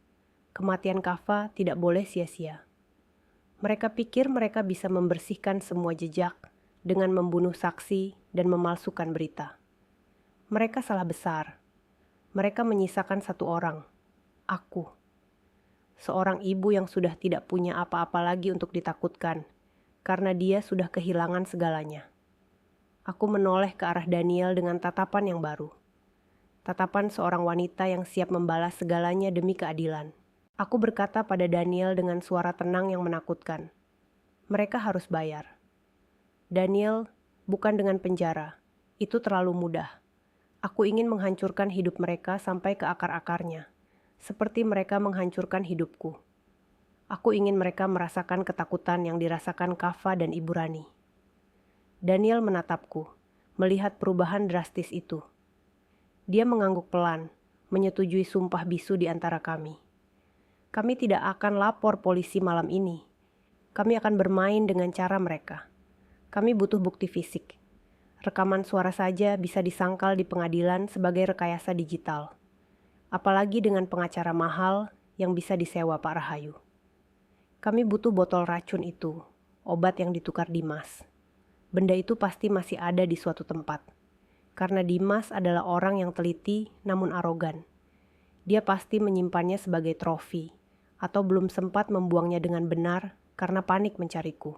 Kematian Kava tidak boleh sia-sia. Mereka pikir mereka bisa membersihkan semua jejak dengan membunuh saksi dan memalsukan berita. Mereka salah besar. Mereka menyisakan satu orang, aku. Seorang ibu yang sudah tidak punya apa-apa lagi untuk ditakutkan, karena dia sudah kehilangan segalanya. Aku menoleh ke arah Daniel dengan tatapan yang baru. Tatapan seorang wanita yang siap membalas segalanya demi keadilan. Aku berkata pada Daniel dengan suara tenang yang menakutkan. Mereka harus bayar. Daniel, bukan dengan penjara. Itu terlalu mudah. Aku ingin menghancurkan hidup mereka sampai ke akar-akarnya. Seperti mereka menghancurkan hidupku. Aku ingin mereka merasakan ketakutan yang dirasakan Kava dan Ibu Rani. Daniel menatapku, melihat perubahan drastis itu. Dia mengangguk pelan, menyetujui sumpah bisu di antara kami. Kami tidak akan lapor polisi malam ini. Kami akan bermain dengan cara mereka. Kami butuh bukti fisik. Rekaman suara saja bisa disangkal di pengadilan sebagai rekayasa digital. Apalagi dengan pengacara mahal yang bisa disewa Pak Rahayu. Kami butuh botol racun itu, obat yang ditukar Dimas. Benda itu pasti masih ada di suatu tempat. Karena Dimas adalah orang yang teliti namun arogan. Dia pasti menyimpannya sebagai trofi, atau belum sempat membuangnya dengan benar karena panik mencariku.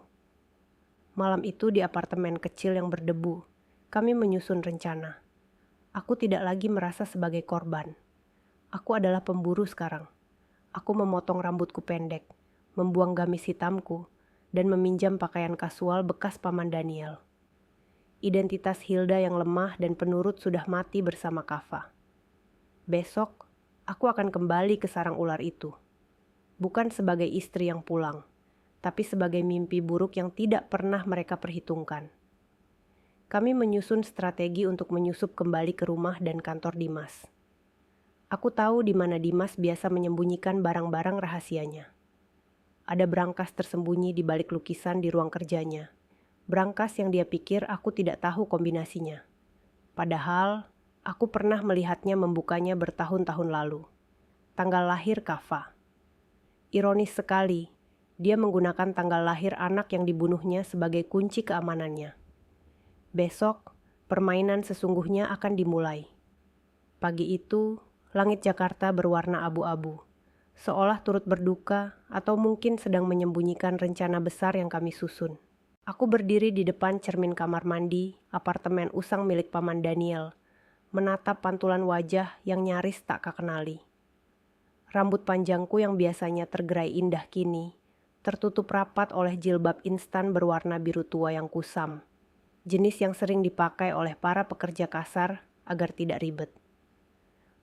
Malam itu di apartemen kecil yang berdebu, kami menyusun rencana. Aku tidak lagi merasa sebagai korban. Aku adalah pemburu sekarang. Aku memotong rambutku pendek, membuang gamis hitamku, dan meminjam pakaian kasual bekas paman Daniel. Identitas Hilda yang lemah dan penurut sudah mati bersama Kava. Besok, aku akan kembali ke sarang ular itu. Bukan sebagai istri yang pulang, tapi sebagai mimpi buruk yang tidak pernah mereka perhitungkan. Kami menyusun strategi untuk menyusup kembali ke rumah dan kantor Dimas. Aku tahu di mana Dimas biasa menyembunyikan barang-barang rahasianya. Ada brankas tersembunyi di balik lukisan di ruang kerjanya. Brankas yang dia pikir aku tidak tahu kombinasinya. Padahal, aku pernah melihatnya membukanya bertahun-tahun lalu. Tanggal lahir Kava. Ironis sekali, dia menggunakan tanggal lahir anak yang dibunuhnya sebagai kunci keamanannya. Besok, permainan sesungguhnya akan dimulai. Pagi itu, langit Jakarta berwarna abu-abu, seolah turut berduka atau mungkin sedang menyembunyikan rencana besar yang kami susun. Aku berdiri di depan cermin kamar mandi, apartemen usang milik Paman Daniel, menatap pantulan wajah yang nyaris tak kakenali. Rambut panjangku yang biasanya tergerai indah kini, tertutup rapat oleh jilbab instan berwarna biru tua yang kusam, jenis yang sering dipakai oleh para pekerja kasar agar tidak ribet.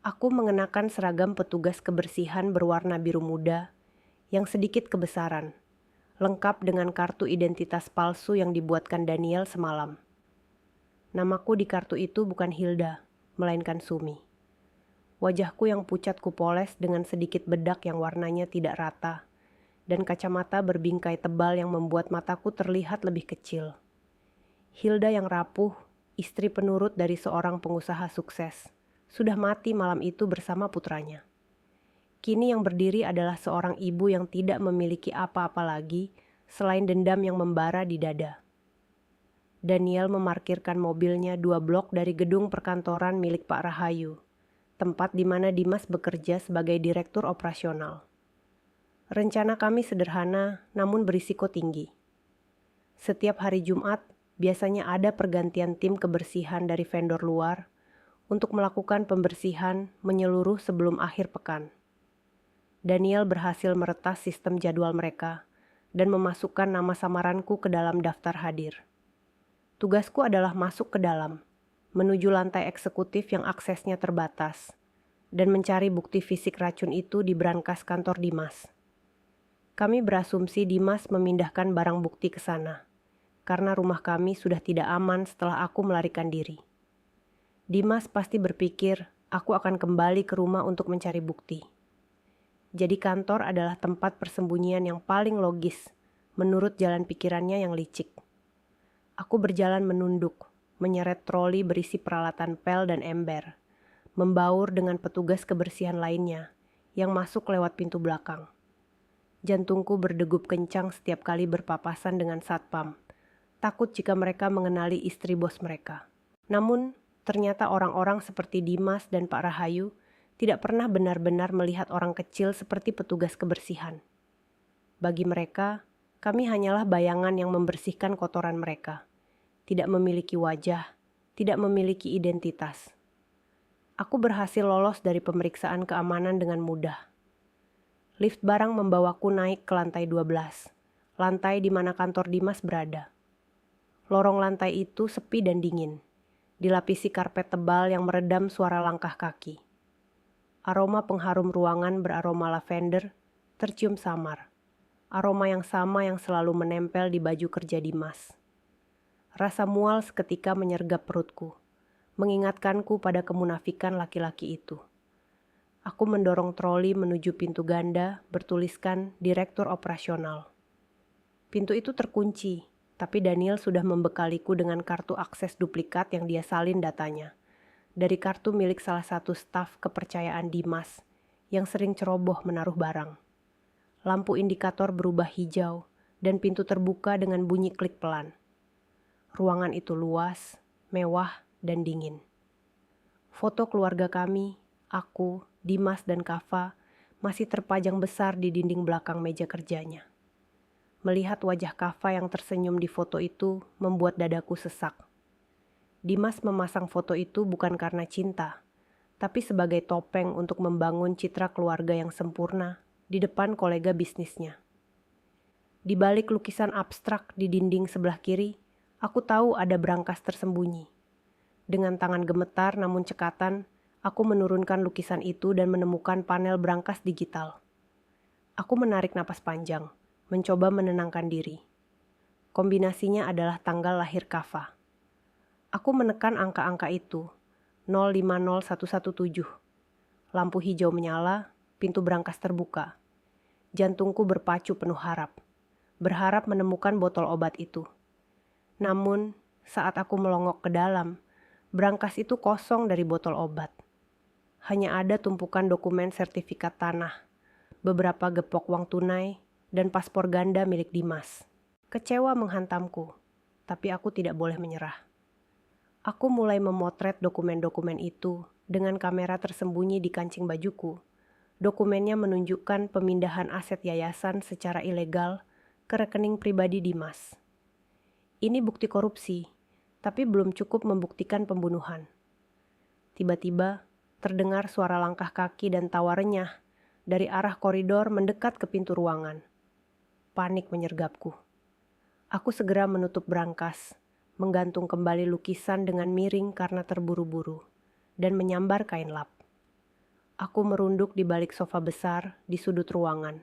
Aku mengenakan seragam petugas kebersihan berwarna biru muda yang sedikit kebesaran, lengkap dengan kartu identitas palsu yang dibuatkan Daniel semalam. Namaku di kartu itu bukan Hilda, melainkan Sumi. Wajahku yang pucat kupoles dengan sedikit bedak yang warnanya tidak rata, dan kacamata berbingkai tebal yang membuat mataku terlihat lebih kecil. Hilda yang rapuh, istri penurut dari seorang pengusaha sukses, sudah mati malam itu bersama putranya. Kini yang berdiri adalah seorang ibu yang tidak memiliki apa-apa lagi selain dendam yang membara di dada. Daniel memarkirkan mobilnya 2 blok dari gedung perkantoran milik Pak Rahayu, tempat di mana Dimas bekerja sebagai direktur operasional. Rencana kami sederhana namun berisiko tinggi. Setiap hari Jumat, biasanya ada pergantian tim kebersihan dari vendor luar untuk melakukan pembersihan menyeluruh sebelum akhir pekan. Daniel berhasil meretas sistem jadwal mereka dan memasukkan nama samaranku ke dalam daftar hadir. Tugasku adalah masuk ke dalam, menuju lantai eksekutif yang aksesnya terbatas, dan mencari bukti fisik racun itu di brankas kantor Dimas. Kami berasumsi Dimas memindahkan barang bukti ke sana, karena rumah kami sudah tidak aman setelah aku melarikan diri. Dimas pasti berpikir aku akan kembali ke rumah untuk mencari bukti. Jadi kantor adalah tempat persembunyian yang paling logis, menurut jalan pikirannya yang licik. Aku berjalan menunduk, menyeret troli berisi peralatan pel dan ember, membaur dengan petugas kebersihan lainnya yang masuk lewat pintu belakang. Jantungku berdegup kencang setiap kali berpapasan dengan satpam, takut jika mereka mengenali istri bos mereka. Namun, ternyata orang-orang seperti Dimas dan Pak Rahayu tidak pernah benar-benar melihat orang kecil seperti petugas kebersihan. Bagi mereka, kami hanyalah bayangan yang membersihkan kotoran mereka. Tidak memiliki wajah, tidak memiliki identitas. Aku berhasil lolos dari pemeriksaan keamanan dengan mudah. Lift barang membawaku naik ke lantai 12, lantai di mana kantor Dimas berada. Lorong lantai itu sepi dan dingin, dilapisi karpet tebal yang meredam suara langkah kaki. Aroma pengharum ruangan beraroma lavender tercium samar, aroma yang sama yang selalu menempel di baju kerja Dimas. Rasa mual seketika menyergap perutku, mengingatkanku pada kemunafikan laki-laki itu. Aku mendorong troli menuju pintu ganda bertuliskan Direktur Operasional. Pintu itu terkunci, tapi Daniel sudah membekaliku dengan kartu akses duplikat yang dia salin datanya, dari kartu milik salah satu staf kepercayaan Dimas yang sering ceroboh menaruh barang. Lampu indikator berubah hijau dan pintu terbuka dengan bunyi klik pelan. Ruangan itu luas, mewah, dan dingin. Foto keluarga kami, aku, Dimas, dan Kava masih terpajang besar di dinding belakang meja kerjanya. Melihat wajah Kava yang tersenyum di foto itu membuat dadaku sesak. Dimas memasang foto itu bukan karena cinta, tapi sebagai topeng untuk membangun citra keluarga yang sempurna di depan kolega bisnisnya. Di balik lukisan abstrak di dinding sebelah kiri, aku tahu ada brankas tersembunyi. Dengan tangan gemetar namun cekatan, aku menurunkan lukisan itu dan menemukan panel brankas digital. Aku menarik napas panjang, mencoba menenangkan diri. Kombinasinya adalah tanggal lahir Kava. Aku menekan angka-angka itu, 050117. Lampu hijau menyala, pintu brankas terbuka. Jantungku berpacu penuh harap. Berharap menemukan botol obat itu. Namun, saat aku melongok ke dalam, brankas itu kosong dari botol obat. Hanya ada tumpukan dokumen sertifikat tanah, beberapa gepok uang tunai, dan paspor ganda milik Dimas. Kecewa menghantamku, tapi aku tidak boleh menyerah. Aku mulai memotret dokumen-dokumen itu dengan kamera tersembunyi di kancing bajuku. Dokumennya menunjukkan pemindahan aset yayasan secara ilegal ke rekening pribadi Dimas. Ini bukti korupsi, tapi belum cukup membuktikan pembunuhan. Tiba-tiba, terdengar suara langkah kaki dan tawa renyah dari arah koridor mendekat ke pintu ruangan. Panik menyergapku. Aku segera menutup brankas, menggantung kembali lukisan dengan miring karena terburu-buru, dan menyambar kain lap. Aku merunduk di balik sofa besar di sudut ruangan,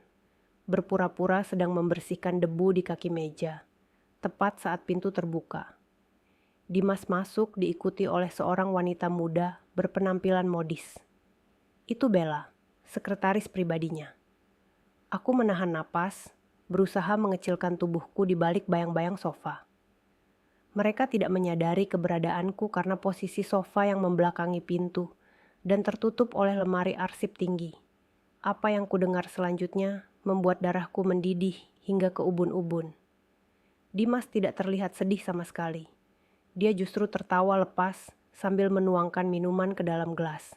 berpura-pura sedang membersihkan debu di kaki meja, tepat saat pintu terbuka. Dimas masuk diikuti oleh seorang wanita muda berpenampilan modis. Itu Bella, sekretaris pribadinya. Aku menahan napas, berusaha mengecilkan tubuhku di balik bayang-bayang sofa. Mereka tidak menyadari keberadaanku karena posisi sofa yang membelakangi pintu dan tertutup oleh lemari arsip tinggi. Apa yang kudengar selanjutnya membuat darahku mendidih hingga ke ubun-ubun. Dimas tidak terlihat sedih sama sekali. Dia justru tertawa lepas sambil menuangkan minuman ke dalam gelas.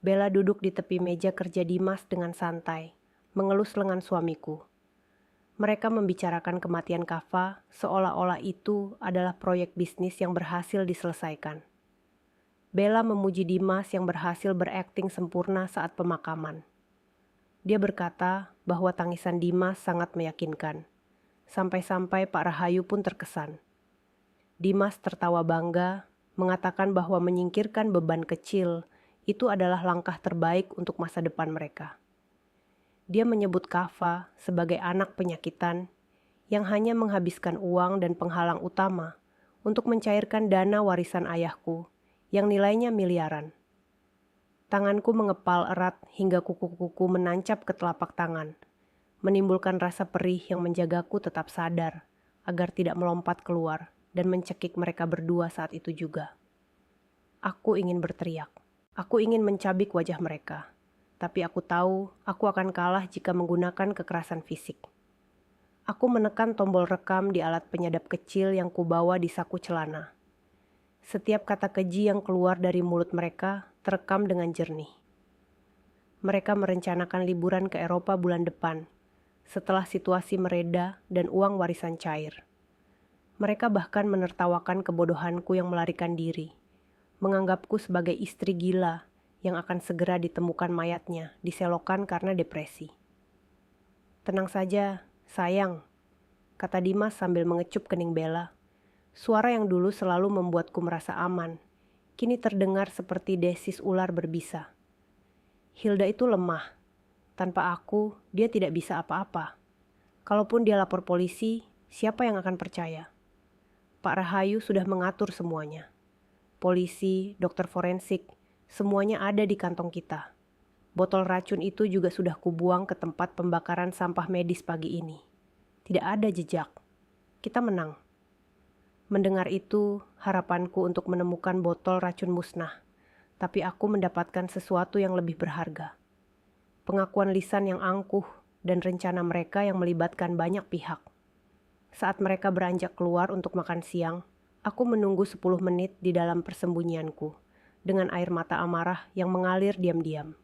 Bella duduk di tepi meja kerja Dimas dengan santai, mengelus lengan suamiku. Mereka membicarakan kematian Kava seolah-olah itu adalah proyek bisnis yang berhasil diselesaikan. Bella memuji Dimas yang berhasil berakting sempurna saat pemakaman. Dia berkata bahwa tangisan Dimas sangat meyakinkan. Sampai-sampai Pak Rahayu pun terkesan. Dimas tertawa bangga, mengatakan bahwa menyingkirkan beban kecil itu adalah langkah terbaik untuk masa depan mereka. Dia menyebut Kava sebagai anak penyakitan yang hanya menghabiskan uang dan penghalang utama untuk mencairkan dana warisan ayahku yang nilainya miliaran. Tanganku mengepal erat hingga kuku-kuku menancap ke telapak tangan, menimbulkan rasa perih yang menjagaku tetap sadar agar tidak melompat keluar dan mencekik mereka berdua saat itu juga. Aku ingin berteriak. Aku ingin mencabik wajah mereka. Tapi aku tahu aku akan kalah jika menggunakan kekerasan fisik. Aku menekan tombol rekam di alat penyadap kecil yang kubawa di saku celana. Setiap kata keji yang keluar dari mulut mereka terekam dengan jernih. Mereka merencanakan liburan ke Eropa bulan depan, setelah situasi mereda dan uang warisan cair. Mereka bahkan menertawakan kebodohanku yang melarikan diri, menganggapku sebagai istri gila yang akan segera ditemukan mayatnya diselokan karena depresi. Tenang saja, sayang, kata Dimas sambil mengecup kening Bella. Suara yang dulu selalu membuatku merasa aman, kini terdengar seperti desis ular berbisa. Hilda itu lemah. Tanpa aku, dia tidak bisa apa-apa. Kalaupun dia lapor polisi, siapa yang akan percaya? Pak Rahayu sudah mengatur semuanya. Polisi, dokter forensik, semuanya ada di kantong kita. Botol racun itu juga sudah kubuang ke tempat pembakaran sampah medis pagi ini. Tidak ada jejak. Kita menang. Mendengar itu, harapanku untuk menemukan botol racun musnah. Tapi aku mendapatkan sesuatu yang lebih berharga. Pengakuan lisan yang angkuh dan rencana mereka yang melibatkan banyak pihak. Saat mereka beranjak keluar untuk makan siang, aku menunggu 10 menit di dalam persembunyianku dengan air mata amarah yang mengalir diam-diam.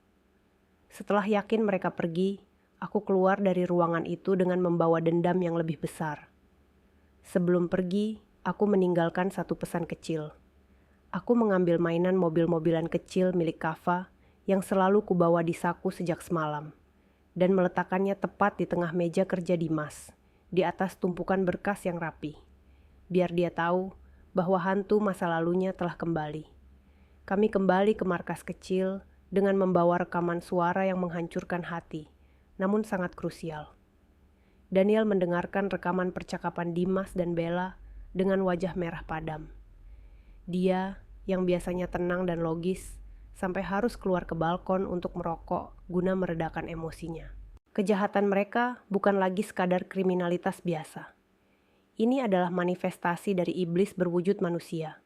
Setelah yakin mereka pergi, aku keluar dari ruangan itu dengan membawa dendam yang lebih besar. Sebelum pergi, aku meninggalkan satu pesan kecil. Aku mengambil mainan mobil-mobilan kecil milik Kava yang selalu kubawa di saku sejak semalam dan meletakkannya tepat di tengah meja kerja Dimas, di atas tumpukan berkas yang rapi. Biar dia tahu bahwa hantu masa lalunya telah kembali. Kami kembali ke markas kecil dengan membawa rekaman suara yang menghancurkan hati, namun sangat krusial. Daniel mendengarkan rekaman percakapan Dimas dan Bella dengan wajah merah padam. Dia, yang biasanya tenang dan logis, sampai harus keluar ke balkon untuk merokok guna meredakan emosinya. Kejahatan mereka bukan lagi sekadar kriminalitas biasa. Ini adalah manifestasi dari iblis berwujud manusia.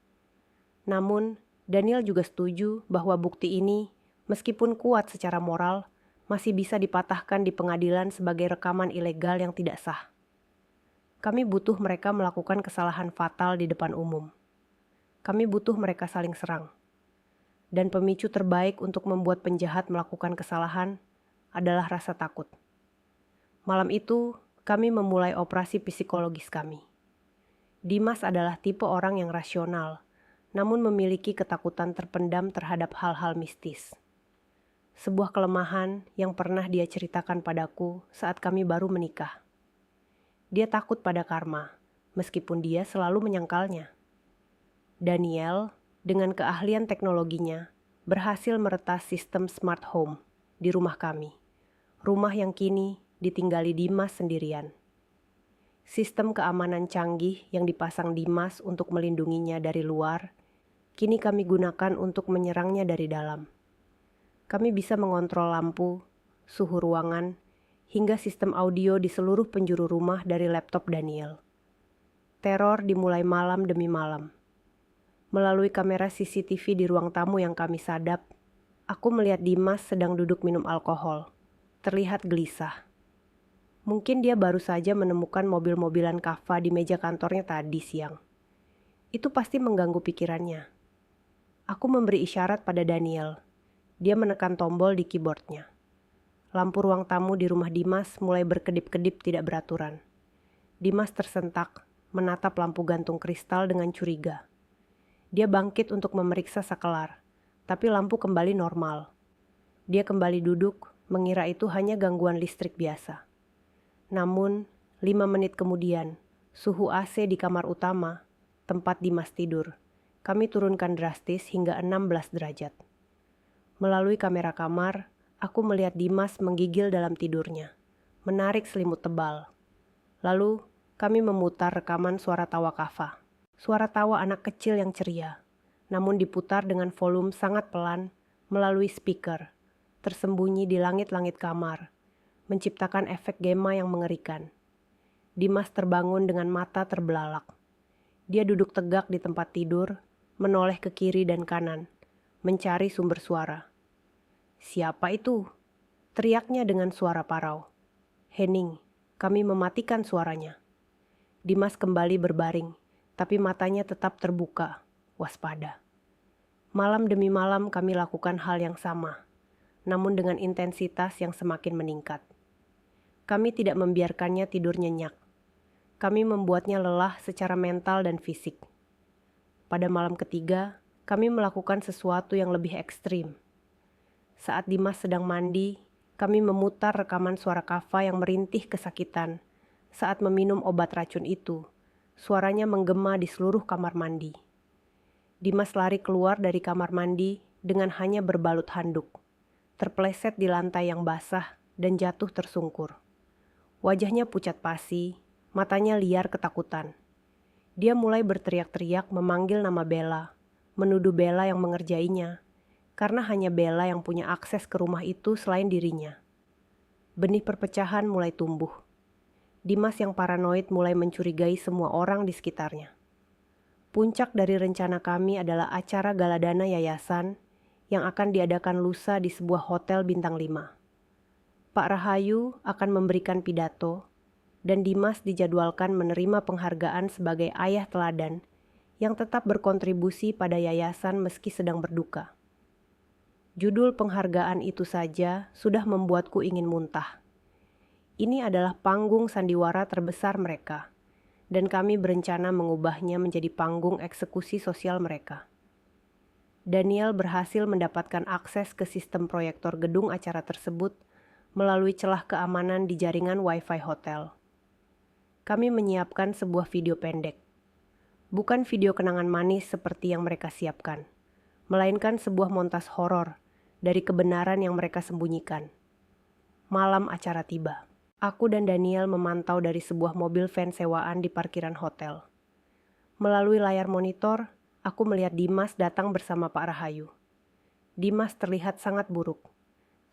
Namun, Daniel juga setuju bahwa bukti ini, meskipun kuat secara moral, masih bisa dipatahkan di pengadilan sebagai rekaman ilegal yang tidak sah. Kami butuh mereka melakukan kesalahan fatal di depan umum. Kami butuh mereka saling serang. Dan pemicu terbaik untuk membuat penjahat melakukan kesalahan adalah rasa takut. Malam itu, kami memulai operasi psikologis kami. Dimas adalah tipe orang yang rasional, namun memiliki ketakutan terpendam terhadap hal-hal mistis. Sebuah kelemahan yang pernah dia ceritakan padaku saat kami baru menikah. Dia takut pada karma, meskipun dia selalu menyangkalnya. Daniel, dengan keahlian teknologinya, berhasil meretas sistem smart home di rumah kami. Rumah yang kini ditinggali Dimas sendirian. Sistem keamanan canggih yang dipasang Dimas untuk melindunginya dari luar, kini kami gunakan untuk menyerangnya dari dalam. Kami bisa mengontrol lampu, suhu ruangan, hingga sistem audio di seluruh penjuru rumah dari laptop Daniel. Teror dimulai malam demi malam. Melalui kamera CCTV di ruang tamu yang kami sadap, aku melihat Dimas sedang duduk minum alkohol, terlihat gelisah. Mungkin dia baru saja menemukan mobil-mobilan kava di meja kantornya tadi siang. Itu pasti mengganggu pikirannya. Aku memberi isyarat pada Daniel. Dia menekan tombol di keyboardnya. Lampu ruang tamu di rumah Dimas mulai berkedip-kedip tidak beraturan. Dimas tersentak, menatap lampu gantung kristal dengan curiga. Dia bangkit untuk memeriksa sakelar, tapi lampu kembali normal. Dia kembali duduk, mengira itu hanya gangguan listrik biasa. Namun, 5 menit kemudian, suhu AC di kamar utama, tempat Dimas tidur, kami turunkan drastis hingga 16 derajat. Melalui kamera kamar, aku melihat Dimas menggigil dalam tidurnya, menarik selimut tebal. Lalu, kami memutar rekaman suara tawa kava. Suara tawa anak kecil yang ceria, namun diputar dengan volume sangat pelan melalui speaker, tersembunyi di langit-langit kamar, menciptakan efek gema yang mengerikan. Dimas terbangun dengan mata terbelalak. Dia duduk tegak di tempat tidur, menoleh ke kiri dan kanan, mencari sumber suara. "Siapa itu?" teriaknya dengan suara parau. "Henning, kami mematikan suaranya." Dimas kembali berbaring, tapi matanya tetap terbuka, waspada. Malam demi malam kami lakukan hal yang sama, namun dengan intensitas yang semakin meningkat. Kami tidak membiarkannya tidur nyenyak. Kami membuatnya lelah secara mental dan fisik. Pada malam ketiga, kami melakukan sesuatu yang lebih ekstrim. Saat Dimas sedang mandi, kami memutar rekaman suara kava yang merintih kesakitan. Saat meminum obat racun itu, suaranya menggema di seluruh kamar mandi. Dimas lari keluar dari kamar mandi dengan hanya berbalut handuk, terpleset di lantai yang basah dan jatuh tersungkur. Wajahnya pucat pasi, matanya liar ketakutan. Dia mulai berteriak-teriak memanggil nama Bella, menuduh Bella yang mengerjainya, karena hanya Bella yang punya akses ke rumah itu selain dirinya. Benih perpecahan mulai tumbuh. Dimas yang paranoid mulai mencurigai semua orang di sekitarnya. Puncak dari rencana kami adalah acara gala dana yayasan yang akan diadakan lusa di sebuah hotel bintang 5. Pak Rahayu akan memberikan pidato, dan Dimas dijadwalkan menerima penghargaan sebagai ayah teladan yang tetap berkontribusi pada yayasan meski sedang berduka. Judul penghargaan itu saja sudah membuatku ingin muntah. Ini adalah panggung sandiwara terbesar mereka, dan kami berencana mengubahnya menjadi panggung eksekusi sosial mereka. Daniel berhasil mendapatkan akses ke sistem proyektor gedung acara tersebut melalui celah keamanan di jaringan Wi-Fi hotel. Kami menyiapkan sebuah video pendek. Bukan video kenangan manis seperti yang mereka siapkan, melainkan sebuah montas horor dari kebenaran yang mereka sembunyikan. Malam acara tiba. Aku dan Daniel memantau dari sebuah mobil van sewaan di parkiran hotel. Melalui layar monitor, aku melihat Dimas datang bersama Pak Rahayu. Dimas terlihat sangat buruk.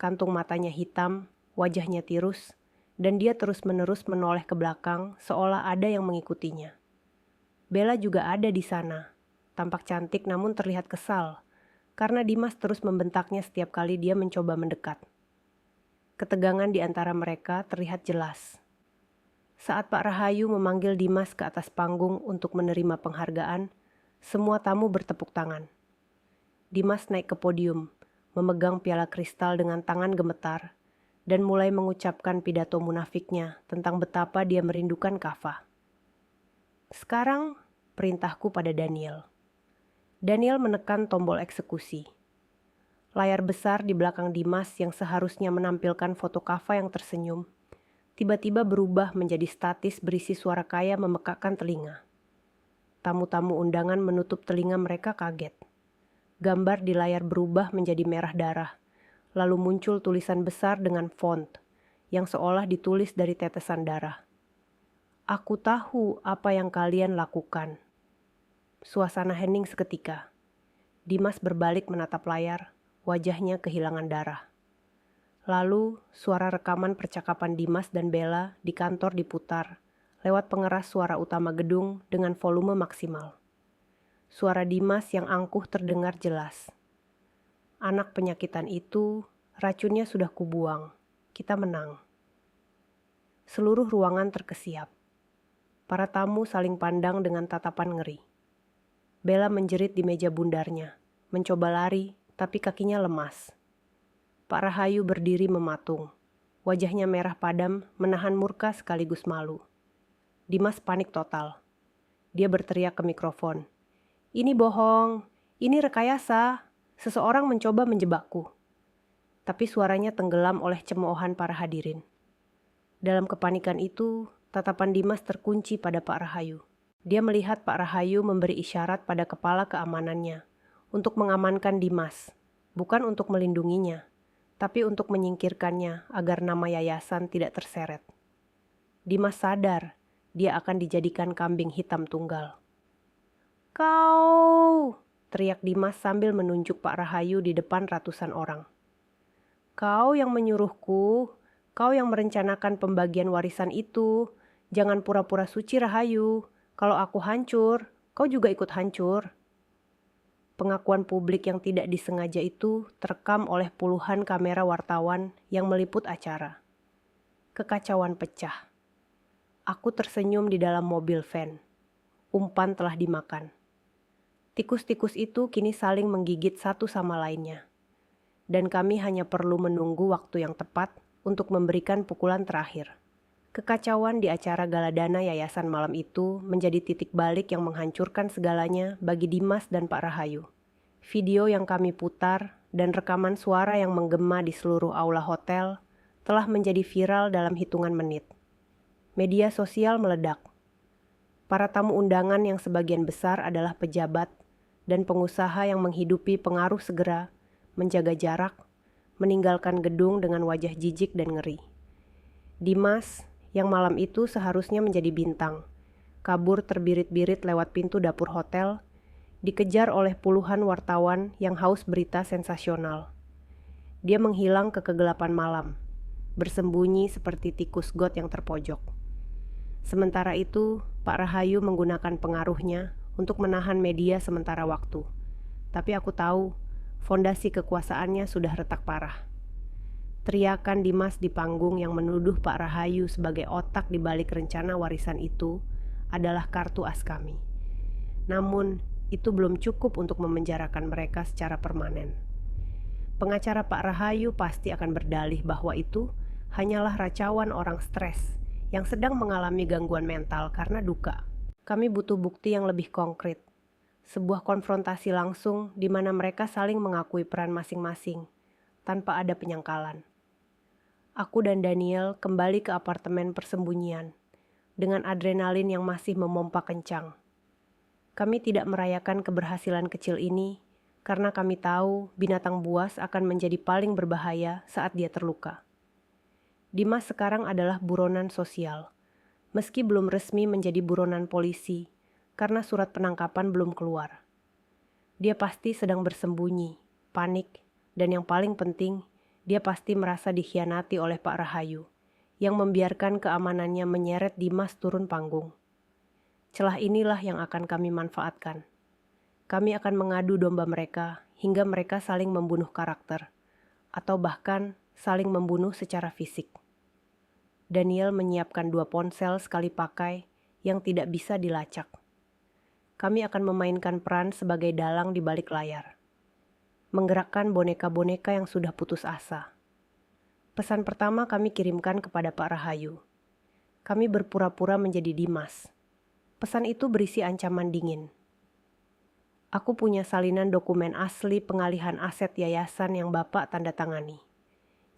Kantung matanya hitam, wajahnya tirus, dan dia terus-menerus menoleh ke belakang seolah ada yang mengikutinya. Bella juga ada di sana, tampak cantik namun terlihat kesal, karena Dimas terus membentaknya setiap kali dia mencoba mendekat. Ketegangan di antara mereka terlihat jelas. Saat Pak Rahayu memanggil Dimas ke atas panggung untuk menerima penghargaan, semua tamu bertepuk tangan. Dimas naik ke podium, memegang piala kristal dengan tangan gemetar, dan mulai mengucapkan pidato munafiknya tentang betapa dia merindukan Kafah. Sekarang, perintahku pada Daniel. Daniel menekan tombol eksekusi. Layar besar di belakang Dimas yang seharusnya menampilkan foto Kafah yang tersenyum, tiba-tiba berubah menjadi statis berisi suara kaya memekakkan telinga. Tamu-tamu undangan menutup telinga mereka kaget. Gambar di layar berubah menjadi merah darah, lalu muncul tulisan besar dengan font yang seolah ditulis dari tetesan darah. Aku tahu apa yang kalian lakukan. Suasana hening seketika. Dimas berbalik menatap layar, wajahnya kehilangan darah. Lalu, suara rekaman percakapan Dimas dan Bella di kantor diputar lewat pengeras suara utama gedung dengan volume maksimal. Suara Dimas yang angkuh terdengar jelas. Anak penyakitan itu, racunnya sudah kubuang. Kita menang. Seluruh ruangan terkesiap. Para tamu saling pandang dengan tatapan ngeri. Bella menjerit di meja bundarnya, mencoba lari, tapi kakinya lemas. Pak Rahayu berdiri mematung. Wajahnya merah padam, menahan murka sekaligus malu. Dimas panik total. Dia berteriak ke mikrofon. Ini bohong, ini rekayasa, seseorang mencoba menjebakku. Tapi suaranya tenggelam oleh cemoohan para hadirin. Dalam kepanikan itu, tatapan Dimas terkunci pada Pak Rahayu. Dia melihat Pak Rahayu memberi isyarat pada kepala keamanannya untuk mengamankan Dimas, bukan untuk melindunginya, tapi untuk menyingkirkannya agar nama yayasan tidak terseret. Dimas sadar dia akan dijadikan kambing hitam tunggal. Kau! Teriak Dimas sambil menunjuk Pak Rahayu di depan ratusan orang. Kau yang menyuruhku, kau yang merencanakan pembagian warisan itu. Jangan pura-pura suci Rahayu. Kalau aku hancur, kau juga ikut hancur. Pengakuan publik yang tidak disengaja itu terekam oleh puluhan kamera wartawan yang meliput acara. Kekacauan pecah. Aku tersenyum di dalam mobil van. Umpan telah dimakan. Tikus-tikus itu kini saling menggigit satu sama lainnya. Dan kami hanya perlu menunggu waktu yang tepat untuk memberikan pukulan terakhir. Kekacauan di acara gala dana yayasan malam itu menjadi titik balik yang menghancurkan segalanya bagi Dimas dan Pak Rahayu. Video yang kami putar dan rekaman suara yang menggema di seluruh aula hotel telah menjadi viral dalam hitungan menit. Media sosial meledak. Para tamu undangan yang sebagian besar adalah pejabat dan pengusaha yang menghidupi pengaruh segera menjaga jarak, meninggalkan gedung dengan wajah jijik dan ngeri. Dimas, yang malam itu seharusnya menjadi bintang, kabur terbirit-birit lewat pintu dapur hotel, dikejar oleh puluhan wartawan yang haus berita sensasional. Dia menghilang ke kegelapan malam, bersembunyi seperti tikus got yang terpojok. Sementara itu, Pak Rahayu menggunakan pengaruhnya untuk menahan media sementara waktu. Tapi aku tahu, fondasi kekuasaannya sudah retak parah. Teriakan Dimas di panggung yang menuduh Pak Rahayu sebagai otak di balik rencana warisan itu adalah kartu as kami. Namun, itu belum cukup untuk memenjarakan mereka secara permanen. Pengacara Pak Rahayu pasti akan berdalih bahwa itu hanyalah racauan orang stres yang sedang mengalami gangguan mental karena duka. Kami butuh bukti yang lebih konkret. Sebuah konfrontasi langsung di mana mereka saling mengakui peran masing-masing tanpa ada penyangkalan. Aku dan Daniel kembali ke apartemen persembunyian dengan adrenalin yang masih memompa kencang. Kami tidak merayakan keberhasilan kecil ini karena kami tahu binatang buas akan menjadi paling berbahaya saat dia terluka. Dimas sekarang adalah buronan sosial, meski belum resmi menjadi buronan polisi karena surat penangkapan belum keluar. Dia pasti sedang bersembunyi, panik, dan yang paling penting, dia pasti merasa dikhianati oleh Pak Rahayu yang membiarkan keamanannya menyeret Dimas turun panggung. Celah inilah yang akan kami manfaatkan. Kami akan mengadu domba mereka hingga mereka saling membunuh karakter, atau bahkan saling membunuh secara fisik. Daniel menyiapkan 2 ponsel sekali pakai yang tidak bisa dilacak. Kami akan memainkan peran sebagai dalang di balik layar. Menggerakkan boneka-boneka yang sudah putus asa. Pesan pertama kami kirimkan kepada Pak Rahayu. Kami berpura-pura menjadi Dimas. Pesan itu berisi ancaman dingin. Aku punya salinan dokumen asli pengalihan aset yayasan yang Bapak tanda tangani.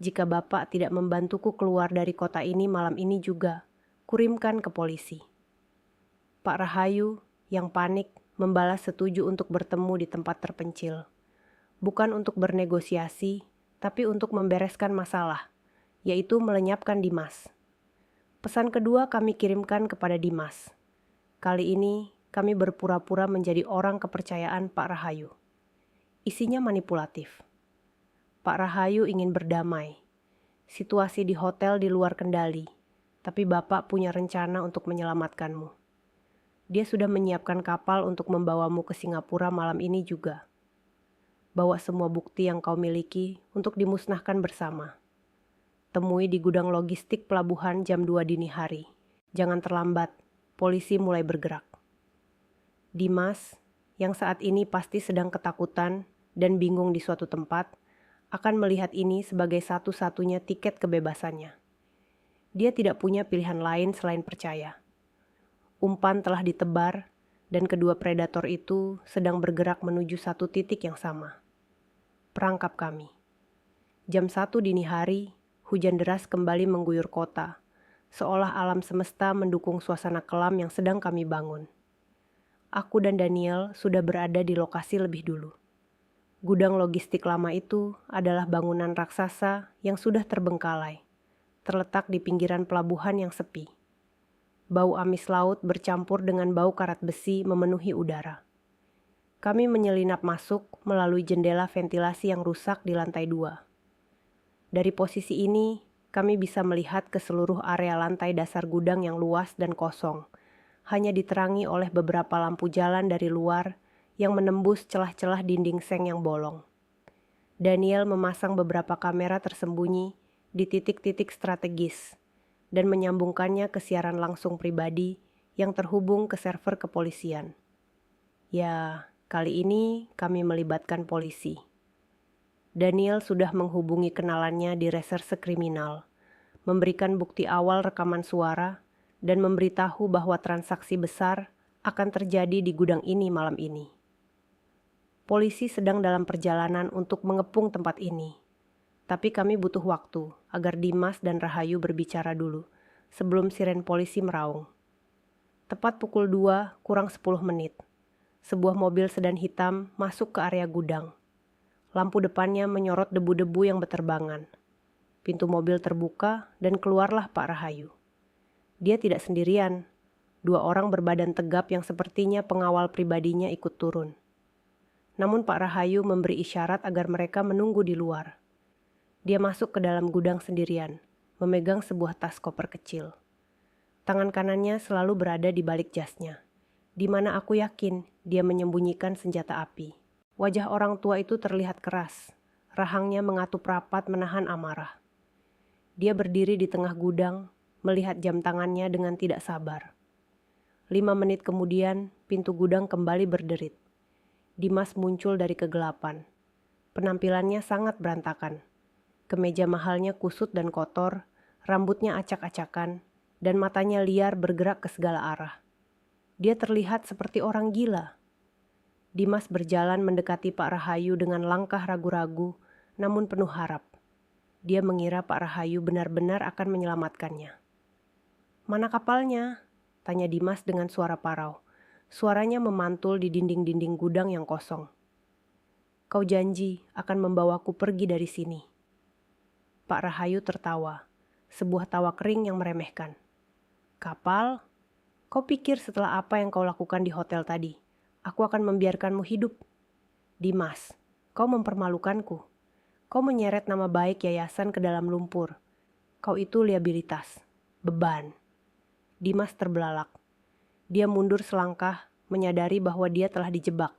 Jika Bapak tidak membantuku keluar dari kota ini malam ini juga, kurimkan ke polisi. Pak Rahayu yang panik membalas setuju untuk bertemu di tempat terpencil. Bukan untuk bernegosiasi, tapi untuk membereskan masalah, yaitu melenyapkan Dimas. Pesan kedua kami kirimkan kepada Dimas. Kali ini kami berpura-pura menjadi orang kepercayaan Pak Rahayu. Isinya manipulatif. Pak Rahayu ingin berdamai. Situasi di hotel di luar kendali, tapi Bapak punya rencana untuk menyelamatkanmu. Dia sudah menyiapkan kapal untuk membawamu ke Singapura malam ini juga. Bawa semua bukti yang kau miliki untuk dimusnahkan bersama. Temui di gudang logistik pelabuhan jam 2 dini hari. Jangan terlambat, polisi mulai bergerak. Dimas, yang saat ini pasti sedang ketakutan dan bingung di suatu tempat, akan melihat ini sebagai satu-satunya tiket kebebasannya. Dia tidak punya pilihan lain selain percaya. Umpan telah ditebar, dan kedua predator itu sedang bergerak menuju satu titik yang sama. Perangkap kami. Jam 1 dini hari, hujan deras kembali mengguyur kota, seolah alam semesta mendukung suasana kelam yang sedang kami bangun. Aku dan Daniel sudah berada di lokasi lebih dulu. Gudang logistik lama itu adalah bangunan raksasa yang sudah terbengkalai, terletak di pinggiran pelabuhan yang sepi. Bau amis laut bercampur dengan bau karat besi memenuhi udara. Kami menyelinap masuk melalui jendela ventilasi yang rusak di lantai 2. Dari posisi ini, kami bisa melihat ke seluruh area lantai dasar gudang yang luas dan kosong, hanya diterangi oleh beberapa lampu jalan dari luar yang menembus celah-celah dinding seng yang bolong. Daniel memasang beberapa kamera tersembunyi di titik-titik strategis dan menyambungkannya ke siaran langsung pribadi yang terhubung ke server kepolisian. Ya, kali ini kami melibatkan polisi. Daniel sudah menghubungi kenalannya di reserse kriminal, memberikan bukti awal rekaman suara, dan memberitahu bahwa transaksi besar akan terjadi di gudang ini malam ini. Polisi sedang dalam perjalanan untuk mengepung tempat ini. Tapi kami butuh waktu agar Dimas dan Rahayu berbicara dulu sebelum siren polisi meraung. Tepat pukul 2 kurang 10 menit, sebuah mobil sedan hitam masuk ke area gudang. Lampu depannya menyorot debu-debu yang berterbangan. Pintu mobil terbuka dan keluarlah Pak Rahayu. Dia tidak sendirian. 2 orang berbadan tegap yang sepertinya pengawal pribadinya ikut turun. Namun Pak Rahayu memberi isyarat agar mereka menunggu di luar. Dia masuk ke dalam gudang sendirian, memegang sebuah tas koper kecil. Tangan kanannya selalu berada di balik jasnya, di mana aku yakin dia menyembunyikan senjata api. Wajah orang tua itu terlihat keras, rahangnya mengatup rapat menahan amarah. Dia berdiri di tengah gudang, melihat jam tangannya dengan tidak sabar. 5 menit kemudian, pintu gudang kembali berderit. Dimas muncul dari kegelapan. Penampilannya sangat berantakan. Kemeja mahalnya kusut dan kotor, rambutnya acak-acakan, dan matanya liar bergerak ke segala arah. Dia terlihat seperti orang gila. Dimas berjalan mendekati Pak Rahayu dengan langkah ragu-ragu, namun penuh harap. Dia mengira Pak Rahayu benar-benar akan menyelamatkannya. "Mana kapalnya?" tanya Dimas dengan suara parau. Suaranya memantul di dinding-dinding gudang yang kosong. "Kau janji akan membawaku pergi dari sini." Pak Rahayu tertawa, sebuah tawa kering yang meremehkan. Kapal? Kau pikir setelah apa yang kau lakukan di hotel tadi, aku akan membiarkanmu hidup? Dimas, kau mempermalukanku. Kau menyeret nama baik yayasan ke dalam lumpur. Kau itu liabilitas, beban. Dimas terbelalak. Dia mundur selangkah, menyadari bahwa dia telah dijebak.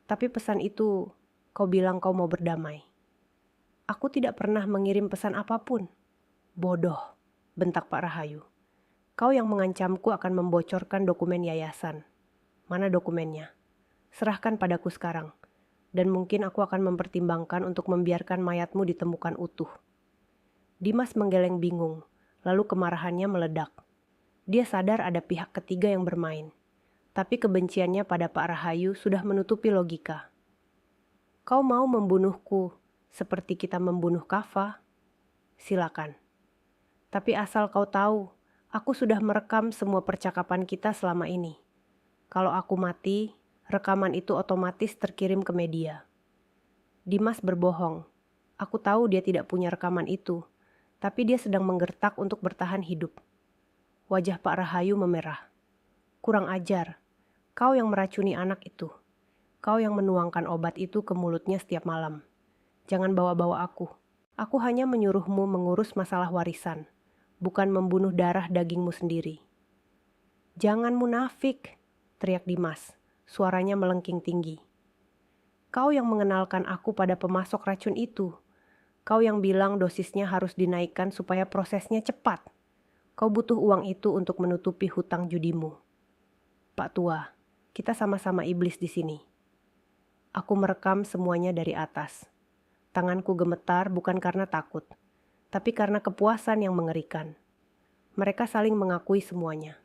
Tapi pesan itu, kau bilang kau mau berdamai. Aku tidak pernah mengirim pesan apapun. Bodoh, bentak Pak Rahayu. Kau yang mengancamku akan membocorkan dokumen yayasan. Mana dokumennya? Serahkan padaku sekarang. Dan mungkin aku akan mempertimbangkan untuk membiarkan mayatmu ditemukan utuh. Dimas menggeleng bingung, lalu kemarahannya meledak. Dia sadar ada pihak ketiga yang bermain. Tapi kebenciannya pada Pak Rahayu sudah menutupi logika. Kau mau membunuhku seperti kita membunuh Kava? Silakan. Tapi asal kau tahu, aku sudah merekam semua percakapan kita selama ini. Kalau aku mati, rekaman itu otomatis terkirim ke media. Dimas berbohong. Aku tahu dia tidak punya rekaman itu, tapi dia sedang menggertak untuk bertahan hidup. Wajah Pak Rahayu memerah. Kurang ajar. Kau yang meracuni anak itu. Kau yang menuangkan obat itu ke mulutnya setiap malam. Jangan bawa-bawa aku. Aku hanya menyuruhmu mengurus masalah warisan, bukan membunuh darah dagingmu sendiri. Jangan munafik, teriak Dimas. Suaranya melengking tinggi. Kau yang mengenalkan aku pada pemasok racun itu. Kau yang bilang dosisnya harus dinaikkan supaya prosesnya cepat. Kau butuh uang itu untuk menutupi hutang judimu. Pak Tua, kita sama-sama iblis di sini. Aku merekam semuanya dari atas. Tanganku gemetar bukan karena takut, tapi karena kepuasan yang mengerikan. Mereka saling mengakui semuanya.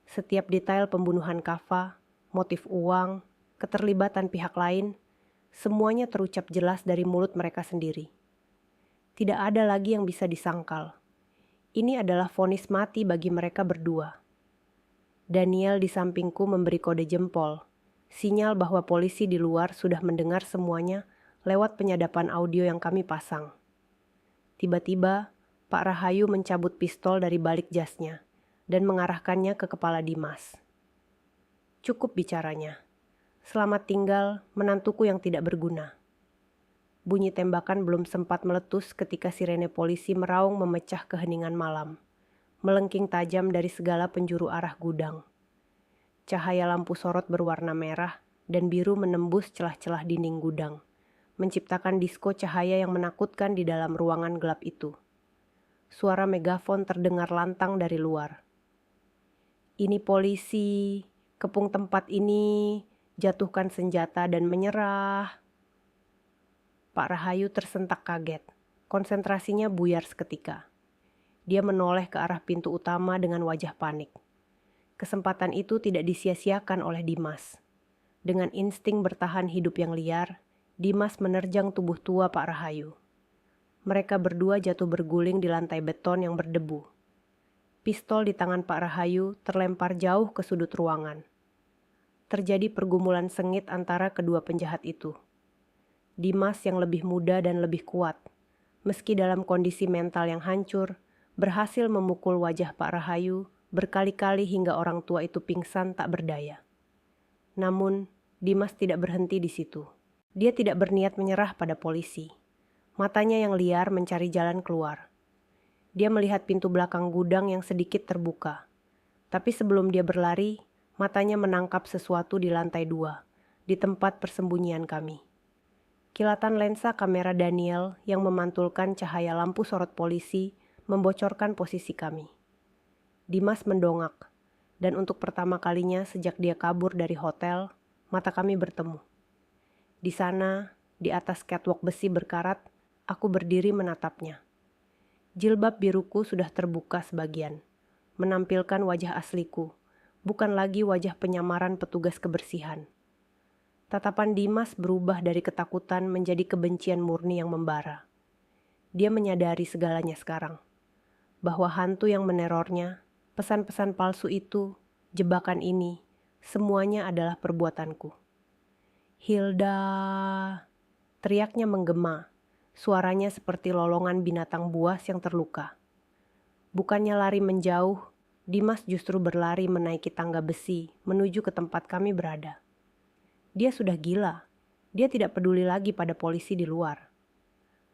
Setiap detail pembunuhan Kava, motif uang, keterlibatan pihak lain, semuanya terucap jelas dari mulut mereka sendiri. Tidak ada lagi yang bisa disangkal. Ini adalah vonis mati bagi mereka berdua. Daniel di sampingku memberi kode jempol, sinyal bahwa polisi di luar sudah mendengar semuanya lewat penyadapan audio yang kami pasang. Tiba-tiba, Pak Rahayu mencabut pistol dari balik jasnya dan mengarahkannya ke kepala Dimas. Cukup bicaranya. Selamat tinggal, menantuku yang tidak berguna. Bunyi tembakan belum sempat meletus ketika sirene polisi meraung memecah keheningan malam, melengking tajam dari segala penjuru arah gudang. Cahaya lampu sorot berwarna merah dan biru menembus celah-celah dinding gudang, menciptakan disko cahaya yang menakutkan di dalam ruangan gelap itu. Suara megafon terdengar lantang dari luar. Ini polisi, kepung tempat ini, jatuhkan senjata dan menyerah. Pak Rahayu tersentak kaget. Konsentrasinya buyar seketika. Dia menoleh ke arah pintu utama dengan wajah panik. Kesempatan itu tidak disia-siakan oleh Dimas. Dengan insting bertahan hidup yang liar, Dimas menerjang tubuh tua Pak Rahayu. Mereka berdua jatuh berguling di lantai beton yang berdebu. Pistol di tangan Pak Rahayu terlempar jauh ke sudut ruangan. Terjadi pergumulan sengit antara kedua penjahat itu. Dimas yang lebih muda dan lebih kuat, meski dalam kondisi mental yang hancur, berhasil memukul wajah Pak Rahayu berkali-kali hingga orang tua itu pingsan tak berdaya. Namun, Dimas tidak berhenti di situ. Dia tidak berniat menyerah pada polisi. Matanya yang liar mencari jalan keluar. Dia melihat pintu belakang gudang yang sedikit terbuka. Tapi sebelum dia berlari, matanya menangkap sesuatu di lantai 2, di tempat persembunyian kami. Kilatan lensa kamera Daniel yang memantulkan cahaya lampu sorot polisi membocorkan posisi kami. Dimas mendongak, dan untuk pertama kalinya sejak dia kabur dari hotel, mata kami bertemu. Di sana, di atas catwalk besi berkarat, aku berdiri menatapnya. Jilbab biruku sudah terbuka sebagian, menampilkan wajah asliku, bukan lagi wajah penyamaran petugas kebersihan. Tatapan Dimas berubah dari ketakutan menjadi kebencian murni yang membara. Dia menyadari segalanya sekarang, bahwa hantu yang menerornya, pesan-pesan palsu itu, jebakan ini, semuanya adalah perbuatanku. Hilda, teriaknya menggema, suaranya seperti lolongan binatang buas yang terluka. Bukannya lari menjauh, Dimas justru berlari menaiki tangga besi menuju ke tempat kami berada. Dia sudah gila. Dia tidak peduli lagi pada polisi di luar.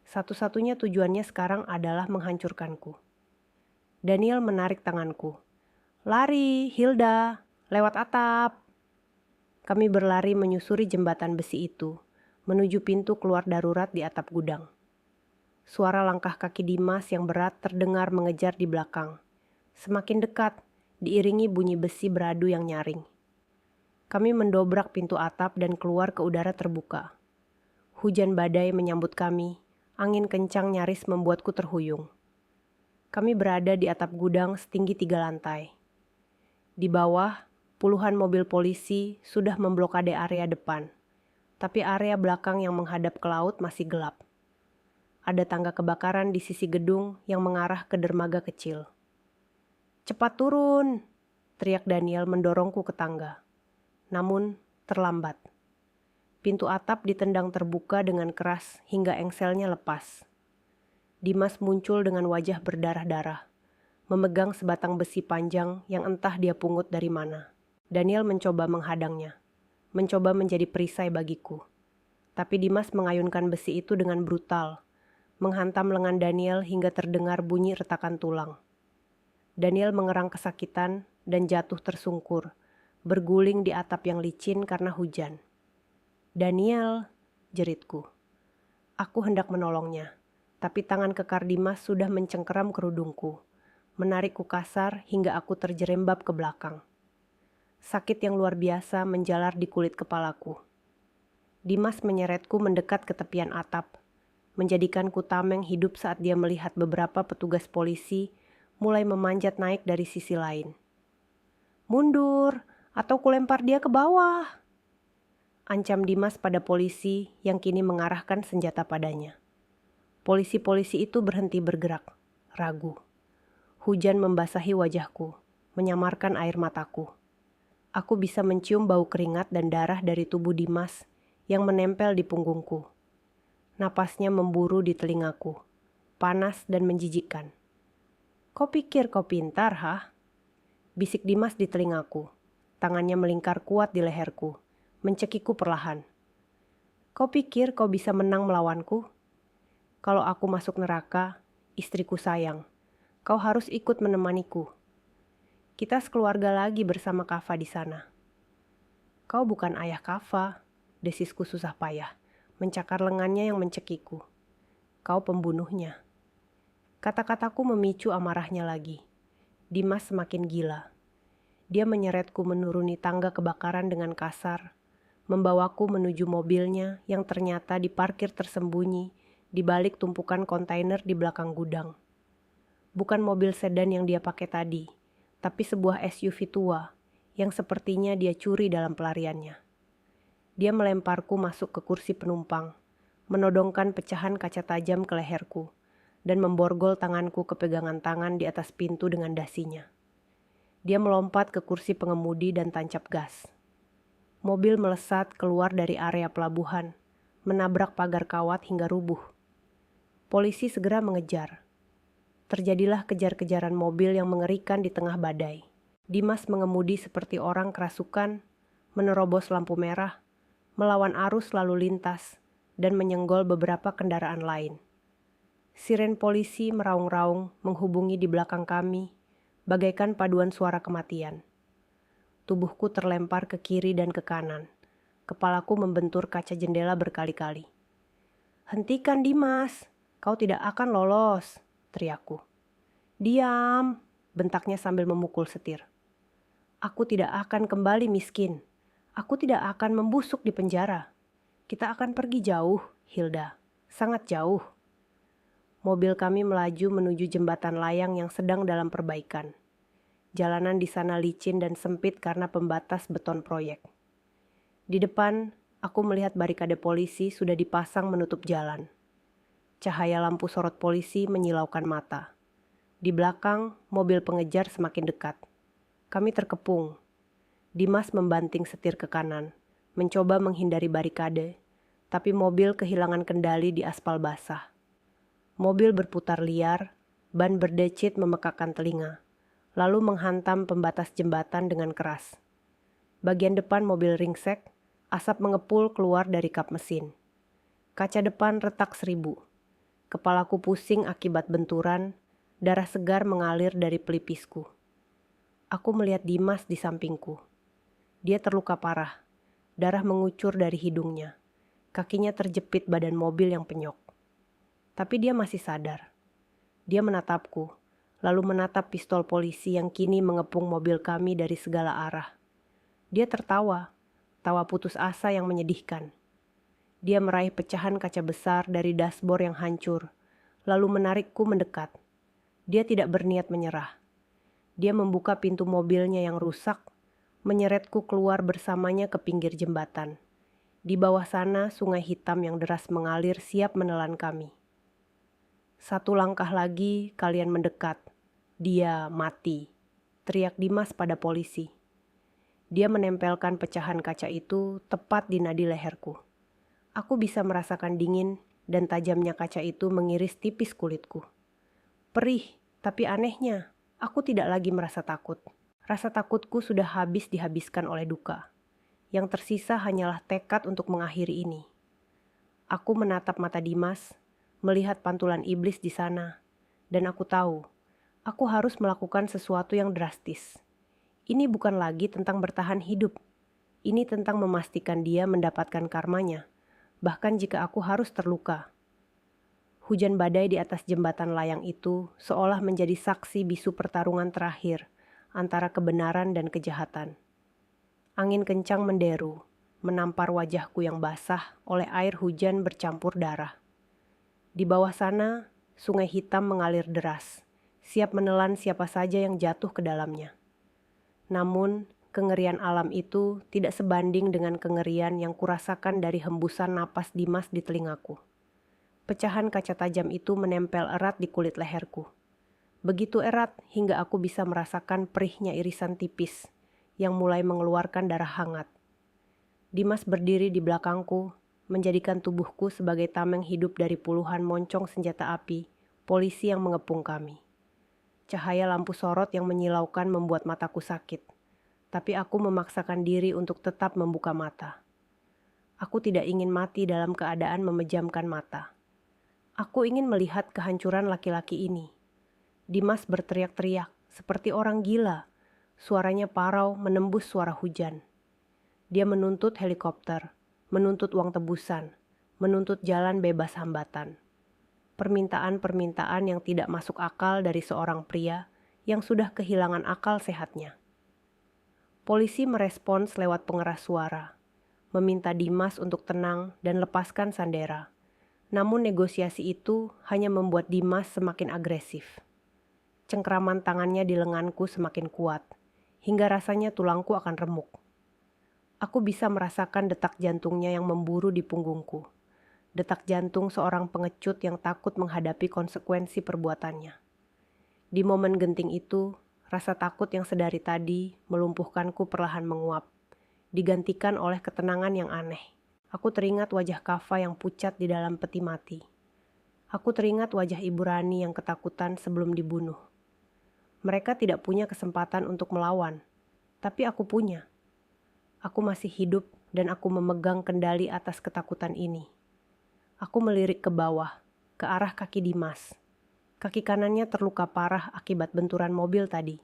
Satu-satunya tujuannya sekarang adalah menghancurkanku. Daniel menarik tanganku. "Lari, Hilda, lewat atap." Kami berlari menyusuri jembatan besi itu, menuju pintu keluar darurat di atap gudang. Suara langkah kaki Dimas yang berat terdengar mengejar di belakang. Semakin dekat, diiringi bunyi besi beradu yang nyaring. Kami mendobrak pintu atap dan keluar ke udara terbuka. Hujan badai menyambut kami, angin kencang nyaris membuatku terhuyung. Kami berada di atap gudang setinggi 3 lantai. Di bawah, puluhan mobil polisi sudah memblokade area depan, tapi area belakang yang menghadap ke laut masih gelap. Ada tangga kebakaran di sisi gedung yang mengarah ke dermaga kecil. "Cepat turun!" teriak Daniel mendorongku ke tangga. Namun, terlambat. Pintu atap ditendang terbuka dengan keras hingga engselnya lepas. Dimas muncul dengan wajah berdarah-darah, memegang sebatang besi panjang yang entah dia pungut dari mana. Daniel mencoba menghadangnya, mencoba menjadi perisai bagiku. Tapi Dimas mengayunkan besi itu dengan brutal, menghantam lengan Daniel hingga terdengar bunyi retakan tulang. Daniel mengerang kesakitan dan jatuh tersungkur, berguling di atap yang licin karena hujan. "Daniel," jeritku. Aku hendak menolongnya, tapi tangan kekar Dimas sudah mencengkeram kerudungku, menarikku kasar hingga aku terjerembab ke belakang. Sakit yang luar biasa menjalar di kulit kepalaku. Dimas menyeretku mendekat ke tepian atap, menjadikanku tameng hidup saat dia melihat beberapa petugas polisi mulai memanjat naik dari sisi lain. "Mundur, atau kulempar dia ke bawah!" ancam Dimas pada polisi yang kini mengarahkan senjata padanya. Polisi-polisi itu berhenti bergerak, ragu. Hujan membasahi wajahku, menyamarkan air mataku. Aku bisa mencium bau keringat dan darah dari tubuh Dimas yang menempel di punggungku. Napasnya memburu di telingaku, panas dan menjijikkan. "Kau pikir kau pintar, hah?" bisik Dimas di telingaku. Tangannya melingkar kuat di leherku, mencekikku perlahan. "Kau pikir kau bisa menang melawanku? Kalau aku masuk neraka, istriku sayang, kau harus ikut menemaniku. Kita sekeluarga lagi bersama Kava di sana." "Kau bukan ayah Kava," desisku susah payah, mencakar lengannya yang mencekikku. "Kau pembunuhnya." Kata-kataku memicu amarahnya lagi. Dimas semakin gila. Dia menyeretku menuruni tangga kebakaran dengan kasar, membawaku menuju mobilnya yang ternyata diparkir tersembunyi di balik tumpukan kontainer di belakang gudang. Bukan mobil sedan yang dia pakai tadi, tapi sebuah SUV tua yang sepertinya dia curi dalam pelariannya. Dia melemparku masuk ke kursi penumpang, menodongkan pecahan kaca tajam ke leherku, dan memborgol tanganku ke pegangan tangan di atas pintu dengan dasinya. Dia melompat ke kursi pengemudi dan tancap gas. Mobil melesat keluar dari area pelabuhan, menabrak pagar kawat hingga rubuh. Polisi segera mengejar. Terjadilah kejar-kejaran mobil yang mengerikan di tengah badai. Dimas mengemudi seperti orang kerasukan, menerobos lampu merah, melawan arus lalu lintas, dan menyenggol beberapa kendaraan lain. Siren polisi meraung-raung menghubungi di belakang kami, bagaikan paduan suara kematian. Tubuhku terlempar ke kiri dan ke kanan. Kepalaku membentur kaca jendela berkali-kali. "Hentikan, Dimas, kau tidak akan lolos," teriakku. "Diam," bentaknya sambil memukul setir. "Aku tidak akan kembali miskin. Aku tidak akan membusuk di penjara. Kita akan pergi jauh, Hilda, sangat jauh." Mobil kami melaju menuju jembatan layang yang sedang dalam perbaikan. Jalanan di sana licin dan sempit karena pembatas beton proyek. Di depan, aku melihat barikade polisi sudah dipasang menutup jalan. Cahaya lampu sorot polisi menyilaukan mata. Di belakang, mobil pengejar semakin dekat. Kami terkepung. Dimas membanting setir ke kanan, mencoba menghindari barikade, tapi mobil kehilangan kendali di aspal basah. Mobil berputar liar, Ban berdecit memekakkan telinga, lalu menghantam pembatas jembatan dengan keras. Bagian depan mobil ringsek, asap mengepul keluar dari kap mesin. Kaca depan retak 1000. Kepalaku pusing akibat benturan, darah segar mengalir dari pelipisku. Aku melihat Dimas di sampingku. Dia terluka parah, darah mengucur dari hidungnya. Kakinya terjepit badan mobil yang penyok. Tapi dia masih sadar. Dia menatapku, lalu menatap pistol polisi yang kini mengepung mobil kami dari segala arah. Dia tertawa, tawa putus asa yang menyedihkan. Dia meraih pecahan kaca besar dari dashboard yang hancur, lalu menarikku mendekat. Dia tidak berniat menyerah. Dia membuka pintu mobilnya yang rusak, menyeretku keluar bersamanya ke pinggir jembatan. Di bawah sana sungai hitam yang deras mengalir siap menelan kami. Satu langkah lagi kalian mendekat. Dia mati, teriak Dimas pada polisi. Dia menempelkan pecahan kaca itu tepat di nadi leherku. Aku bisa merasakan dingin dan tajamnya kaca itu mengiris tipis kulitku. Perih, tapi anehnya, aku tidak lagi merasa takut. Rasa takutku sudah habis dihabiskan oleh duka. Yang tersisa hanyalah tekad untuk mengakhiri ini. Aku menatap mata Dimas, melihat pantulan iblis di sana, dan aku tahu, aku harus melakukan sesuatu yang drastis. Ini bukan lagi tentang bertahan hidup. Ini tentang memastikan dia mendapatkan karmanya, bahkan jika aku harus terluka. Hujan badai di atas jembatan layang itu seolah menjadi saksi bisu pertarungan terakhir antara kebenaran dan kejahatan. Angin kencang menderu, menampar wajahku yang basah oleh air hujan bercampur darah. Di bawah sana, sungai hitam mengalir deras, siap menelan siapa saja yang jatuh ke dalamnya. Namun, kengerian alam itu tidak sebanding dengan kengerian yang kurasakan dari hembusan napas Dimas di telingaku. Pecahan kaca tajam itu menempel erat di kulit leherku. Begitu erat hingga aku bisa merasakan perihnya irisan tipis yang mulai mengeluarkan darah hangat. Dimas berdiri di belakangku, menjadikan tubuhku sebagai tameng hidup dari puluhan moncong senjata api, polisi yang mengepung kami. Cahaya lampu sorot yang menyilaukan membuat mataku sakit, tapi aku memaksakan diri untuk tetap membuka mata. Aku tidak ingin mati dalam keadaan memejamkan mata. Aku ingin melihat kehancuran laki-laki ini. Dimas berteriak-teriak seperti orang gila, suaranya parau menembus suara hujan. Dia menuntut helikopter, menuntut uang tebusan, menuntut jalan bebas hambatan. Permintaan-permintaan yang tidak masuk akal dari seorang pria yang sudah kehilangan akal sehatnya. Polisi merespons lewat pengeras suara, meminta Dimas untuk tenang dan lepaskan Sandera. Namun negosiasi itu hanya membuat Dimas semakin agresif. Cengkraman tangannya di lenganku semakin kuat, hingga rasanya tulangku akan remuk. Aku bisa merasakan detak jantungnya yang memburu di punggungku. Detak jantung seorang pengecut yang takut menghadapi konsekuensi perbuatannya. Di momen genting itu, rasa takut yang sedari tadi melumpuhkanku perlahan menguap, digantikan oleh ketenangan yang aneh. Aku teringat wajah Kava yang pucat di dalam peti mati. Aku teringat wajah Ibu Rani yang ketakutan sebelum dibunuh. Mereka tidak punya kesempatan untuk melawan, tapi aku punya. Aku masih hidup dan aku memegang kendali atas ketakutan ini. Aku melirik ke bawah, ke arah kaki Dimas. Kaki kanannya terluka parah akibat benturan mobil tadi.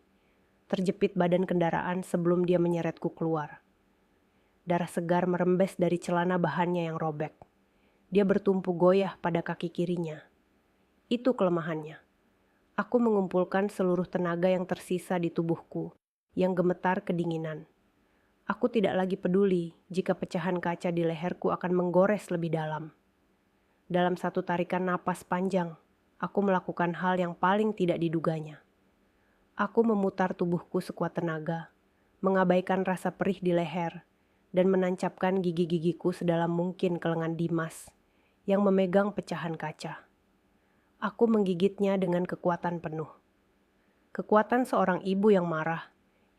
Terjepit badan kendaraan sebelum dia menyeretku keluar. Darah segar merembes dari celana bahannya yang robek. Dia bertumpu goyah pada kaki kirinya. Itu kelemahannya. Aku mengumpulkan seluruh tenaga yang tersisa di tubuhku, yang gemetar kedinginan. Aku tidak lagi peduli jika pecahan kaca di leherku akan menggores lebih dalam. Dalam satu tarikan napas panjang, aku melakukan hal yang paling tidak diduganya. Aku memutar tubuhku sekuat tenaga, mengabaikan rasa perih di leher, dan menancapkan gigi-gigiku sedalam mungkin ke lengan Dimas yang memegang pecahan kaca. Aku menggigitnya dengan kekuatan penuh. Kekuatan seorang ibu yang marah,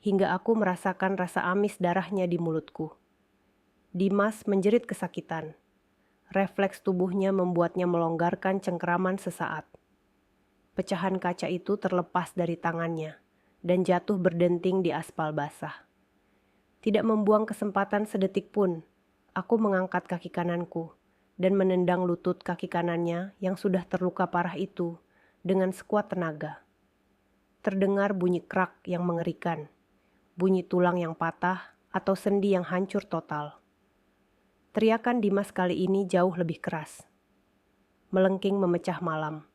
hingga aku merasakan rasa amis darahnya di mulutku. Dimas menjerit kesakitan. Refleks tubuhnya membuatnya melonggarkan cengkeraman sesaat. Pecahan kaca itu terlepas dari tangannya dan jatuh berdenting di aspal basah. Tidak membuang kesempatan sedetik pun, aku mengangkat kaki kananku dan menendang lutut kaki kanannya yang sudah terluka parah itu dengan sekuat tenaga. Terdengar bunyi krak yang mengerikan, bunyi tulang yang patah atau sendi yang hancur total. Teriakan Dimas kali ini jauh lebih keras. Melengking memecah malam,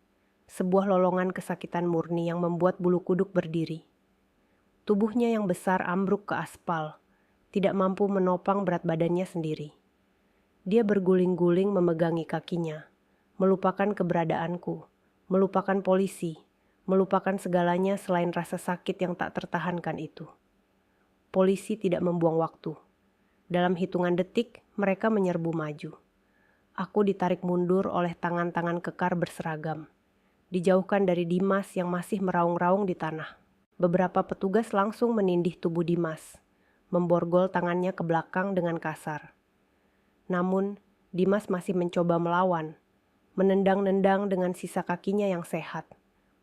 sebuah lolongan kesakitan murni yang membuat bulu kuduk berdiri. Tubuhnya yang besar ambruk ke aspal, tidak mampu menopang berat badannya sendiri. Dia berguling-guling memegangi kakinya, melupakan keberadaanku, melupakan polisi, melupakan segalanya selain rasa sakit yang tak tertahankan itu. Polisi tidak membuang waktu. Dalam hitungan detik, mereka menyerbu maju. Aku ditarik mundur oleh tangan-tangan kekar berseragam, dijauhkan dari Dimas yang masih meraung-raung di tanah. Beberapa petugas langsung menindih tubuh Dimas, memborgol tangannya ke belakang dengan kasar. Namun, Dimas masih mencoba melawan, menendang-nendang dengan sisa kakinya yang sehat,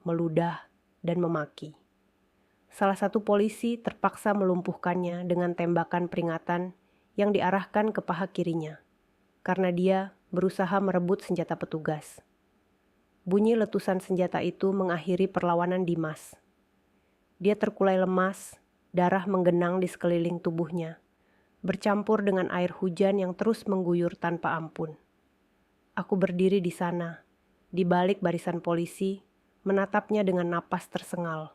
meludah dan memaki. Salah satu polisi terpaksa melumpuhkannya dengan tembakan peringatan yang diarahkan ke paha kirinya, karena dia berusaha merebut senjata petugas. Bunyi letusan senjata itu mengakhiri perlawanan Dimas. Dia terkulai lemas, darah menggenang di sekeliling tubuhnya, bercampur dengan air hujan yang terus mengguyur tanpa ampun. Aku berdiri di sana, di balik barisan polisi, menatapnya dengan napas tersengal.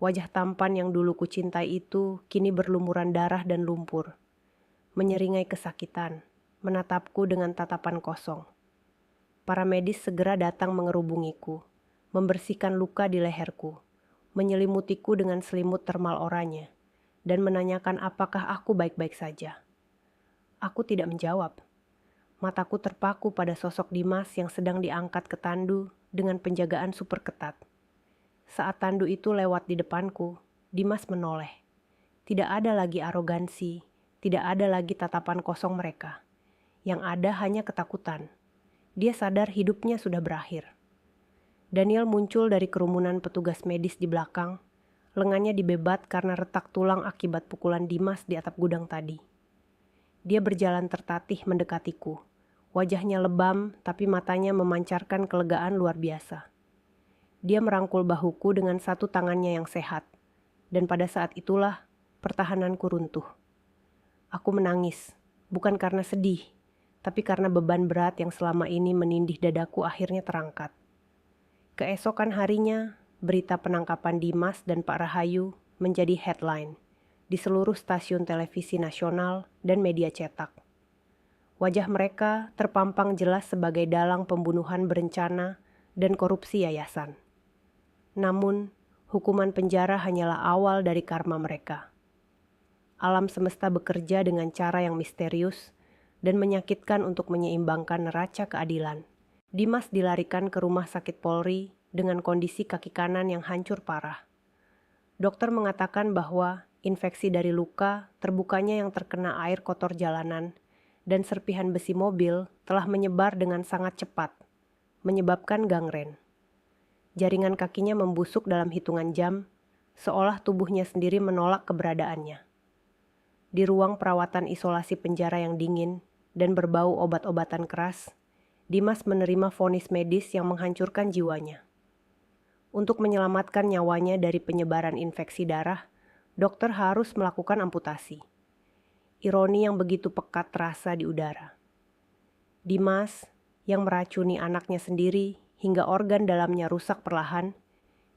Wajah tampan yang dulu kucintai itu kini berlumuran darah dan lumpur, menyeringai kesakitan, menatapku dengan tatapan kosong. Para medis segera datang mengerubungiku, membersihkan luka di leherku, menyelimutiku dengan selimut termal oranye, dan menanyakan apakah aku baik-baik saja. Aku tidak menjawab. Mataku terpaku pada sosok Dimas yang sedang diangkat ke tandu dengan penjagaan super ketat. Saat tandu itu lewat di depanku, Dimas menoleh. Tidak ada lagi arogansi, tidak ada lagi tatapan kosong mereka. Yang ada hanya ketakutan. Dia sadar hidupnya sudah berakhir. Daniel muncul dari kerumunan petugas medis di belakang, lengannya dibebat karena retak tulang akibat pukulan Dimas di atap gudang tadi. Dia berjalan tertatih mendekatiku, wajahnya lebam tapi matanya memancarkan kelegaan luar biasa. Dia merangkul bahuku dengan satu tangannya yang sehat, dan pada saat itulah pertahananku runtuh. Aku menangis, bukan karena sedih, tapi karena beban berat yang selama ini menindih dadaku akhirnya terangkat. Keesokan harinya, berita penangkapan Dimas dan Pak Rahayu menjadi headline di seluruh stasiun televisi nasional dan media cetak. Wajah mereka terpampang jelas sebagai dalang pembunuhan berencana dan korupsi yayasan. Namun, hukuman penjara hanyalah awal dari karma mereka. Alam semesta bekerja dengan cara yang misterius dan menyakitkan untuk menyeimbangkan neraca keadilan. Dimas dilarikan ke rumah sakit Polri dengan kondisi kaki kanan yang hancur parah. Dokter mengatakan bahwa infeksi dari luka, terbukanya yang terkena air kotor jalanan, dan serpihan besi mobil telah menyebar dengan sangat cepat, menyebabkan gangren. Jaringan kakinya membusuk dalam hitungan jam, seolah tubuhnya sendiri menolak keberadaannya. Di ruang perawatan isolasi penjara yang dingin dan berbau obat-obatan keras, Dimas menerima vonis medis yang menghancurkan jiwanya. Untuk menyelamatkan nyawanya dari penyebaran infeksi darah, dokter harus melakukan amputasi. Ironi yang begitu pekat terasa di udara. Dimas, yang meracuni anaknya sendiri hingga organ dalamnya rusak perlahan,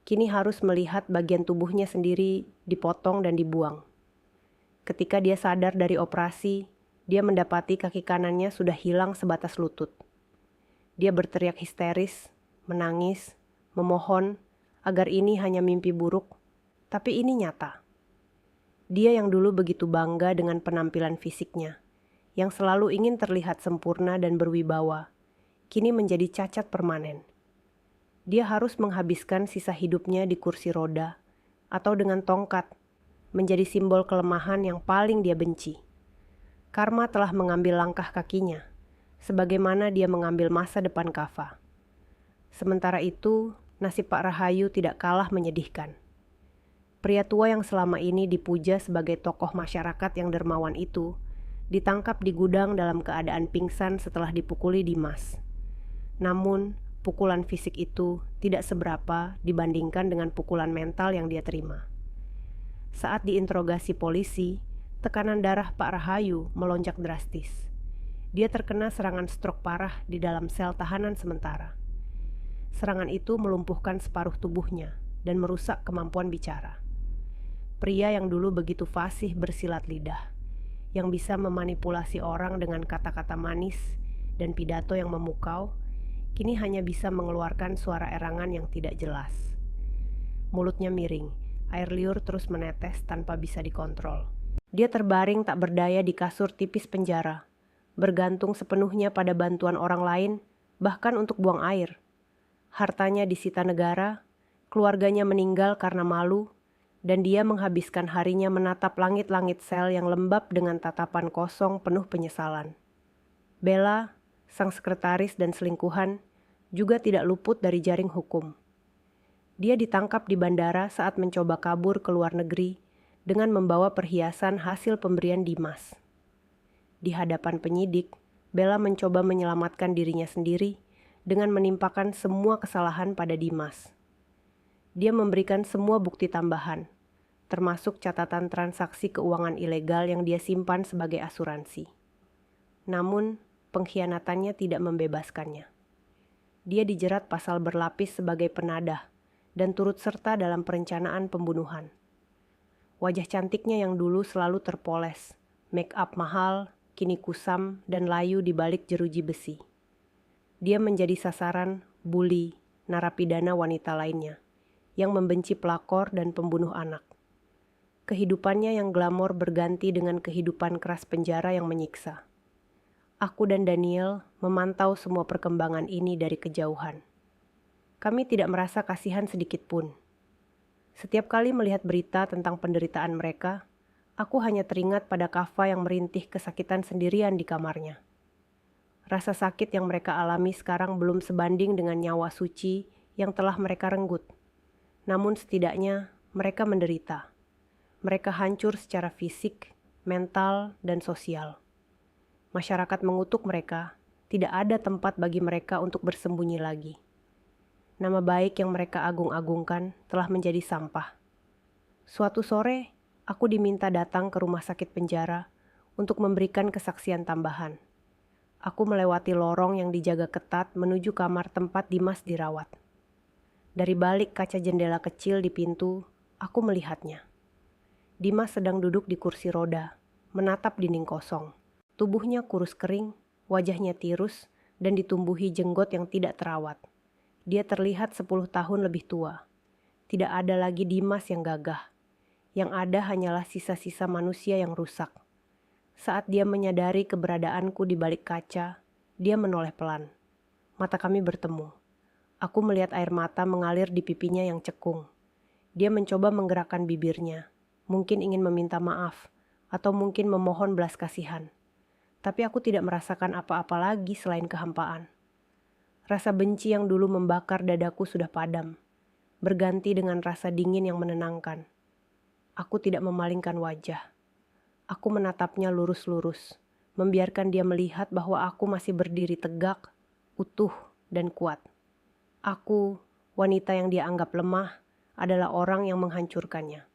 kini harus melihat bagian tubuhnya sendiri dipotong dan dibuang. Ketika dia sadar dari operasi, dia mendapati kaki kanannya sudah hilang sebatas lutut. Dia berteriak histeris, menangis, memohon agar ini hanya mimpi buruk, tapi ini nyata. Dia yang dulu begitu bangga dengan penampilan fisiknya, yang selalu ingin terlihat sempurna dan berwibawa, kini menjadi cacat permanen. Dia harus menghabiskan sisa hidupnya di kursi roda atau dengan tongkat, menjadi simbol kelemahan yang paling dia benci. Karma telah mengambil langkah kakinya, sebagaimana dia mengambil masa depan Kava. Sementara itu, Nasib Pak Rahayu tidak kalah menyedihkan. Pria tua yang selama ini dipuja sebagai tokoh masyarakat yang dermawan itu ditangkap di gudang dalam keadaan pingsan setelah dipukuli Dimas. Namun, pukulan fisik itu tidak seberapa dibandingkan dengan pukulan mental yang dia terima. Saat diinterogasi polisi, tekanan darah Pak Rahayu melonjak drastis. Dia terkena serangan stroke parah di dalam sel tahanan sementara. Serangan itu melumpuhkan separuh tubuhnya dan merusak kemampuan bicara. Pria yang dulu begitu fasih bersilat lidah, yang bisa memanipulasi orang dengan kata-kata manis dan pidato yang memukau, kini hanya bisa mengeluarkan suara erangan yang tidak jelas. Mulutnya miring, air liur terus menetes tanpa bisa dikontrol. Dia terbaring tak berdaya di kasur tipis penjara, bergantung sepenuhnya pada bantuan orang lain, bahkan untuk buang air. Hartanya disita negara, keluarganya meninggal karena malu, dan dia menghabiskan harinya menatap langit-langit sel yang lembab dengan tatapan kosong penuh penyesalan. Bella, sang sekretaris dan selingkuhan, juga tidak luput dari jaring hukum. Dia ditangkap di bandara saat mencoba kabur ke luar negeri dengan membawa perhiasan hasil pemberian Dimas. Di hadapan penyidik, Bella mencoba menyelamatkan dirinya sendiri dengan menimpakan semua kesalahan pada Dimas. Dia memberikan semua bukti tambahan, termasuk catatan transaksi keuangan ilegal yang dia simpan sebagai asuransi. Namun, pengkhianatannya tidak membebaskannya. Dia dijerat pasal berlapis sebagai penadah dan turut serta dalam perencanaan pembunuhan. Wajah cantiknya yang dulu selalu terpoles, make up mahal, kini kusam dan layu di balik jeruji besi. Dia menjadi sasaran bully narapidana wanita lainnya yang membenci pelakor dan pembunuh anak. Kehidupannya yang glamor berganti dengan kehidupan keras penjara yang menyiksa. Aku dan Daniel memantau semua perkembangan ini dari kejauhan. Kami tidak merasa kasihan sedikit pun. Setiap kali melihat berita tentang penderitaan mereka, aku hanya teringat pada Kava yang merintih kesakitan sendirian di kamarnya. Rasa sakit yang mereka alami sekarang belum sebanding dengan nyawa suci yang telah mereka renggut. Namun setidaknya mereka menderita. Mereka hancur secara fisik, mental, dan sosial. Masyarakat mengutuk mereka, tidak ada tempat bagi mereka untuk bersembunyi lagi. Nama baik yang mereka agung-agungkan telah menjadi sampah. Suatu sore, aku diminta datang ke rumah sakit penjara untuk memberikan kesaksian tambahan. Aku melewati lorong yang dijaga ketat menuju kamar tempat Dimas dirawat. Dari balik kaca jendela kecil di pintu, aku melihatnya. Dimas sedang duduk di kursi roda, menatap dinding kosong. Tubuhnya kurus kering, wajahnya tirus, dan ditumbuhi jenggot yang tidak terawat. Dia terlihat 10 tahun lebih tua. Tidak ada lagi Dimas yang gagah. Yang ada hanyalah sisa-sisa manusia yang rusak. Saat dia menyadari keberadaanku di balik kaca, dia menoleh pelan. Mata kami bertemu. Aku melihat air mata mengalir di pipinya yang cekung. Dia mencoba menggerakkan bibirnya. Mungkin ingin meminta maaf, atau mungkin memohon belas kasihan. Tapi aku tidak merasakan apa-apa lagi selain kehampaan. Rasa benci yang dulu membakar dadaku sudah padam, berganti dengan rasa dingin yang menenangkan. Aku tidak memalingkan wajah. Aku menatapnya lurus-lurus, membiarkan dia melihat bahwa aku masih berdiri tegak, utuh, dan kuat. Aku, wanita yang dia anggap lemah, adalah orang yang menghancurkannya.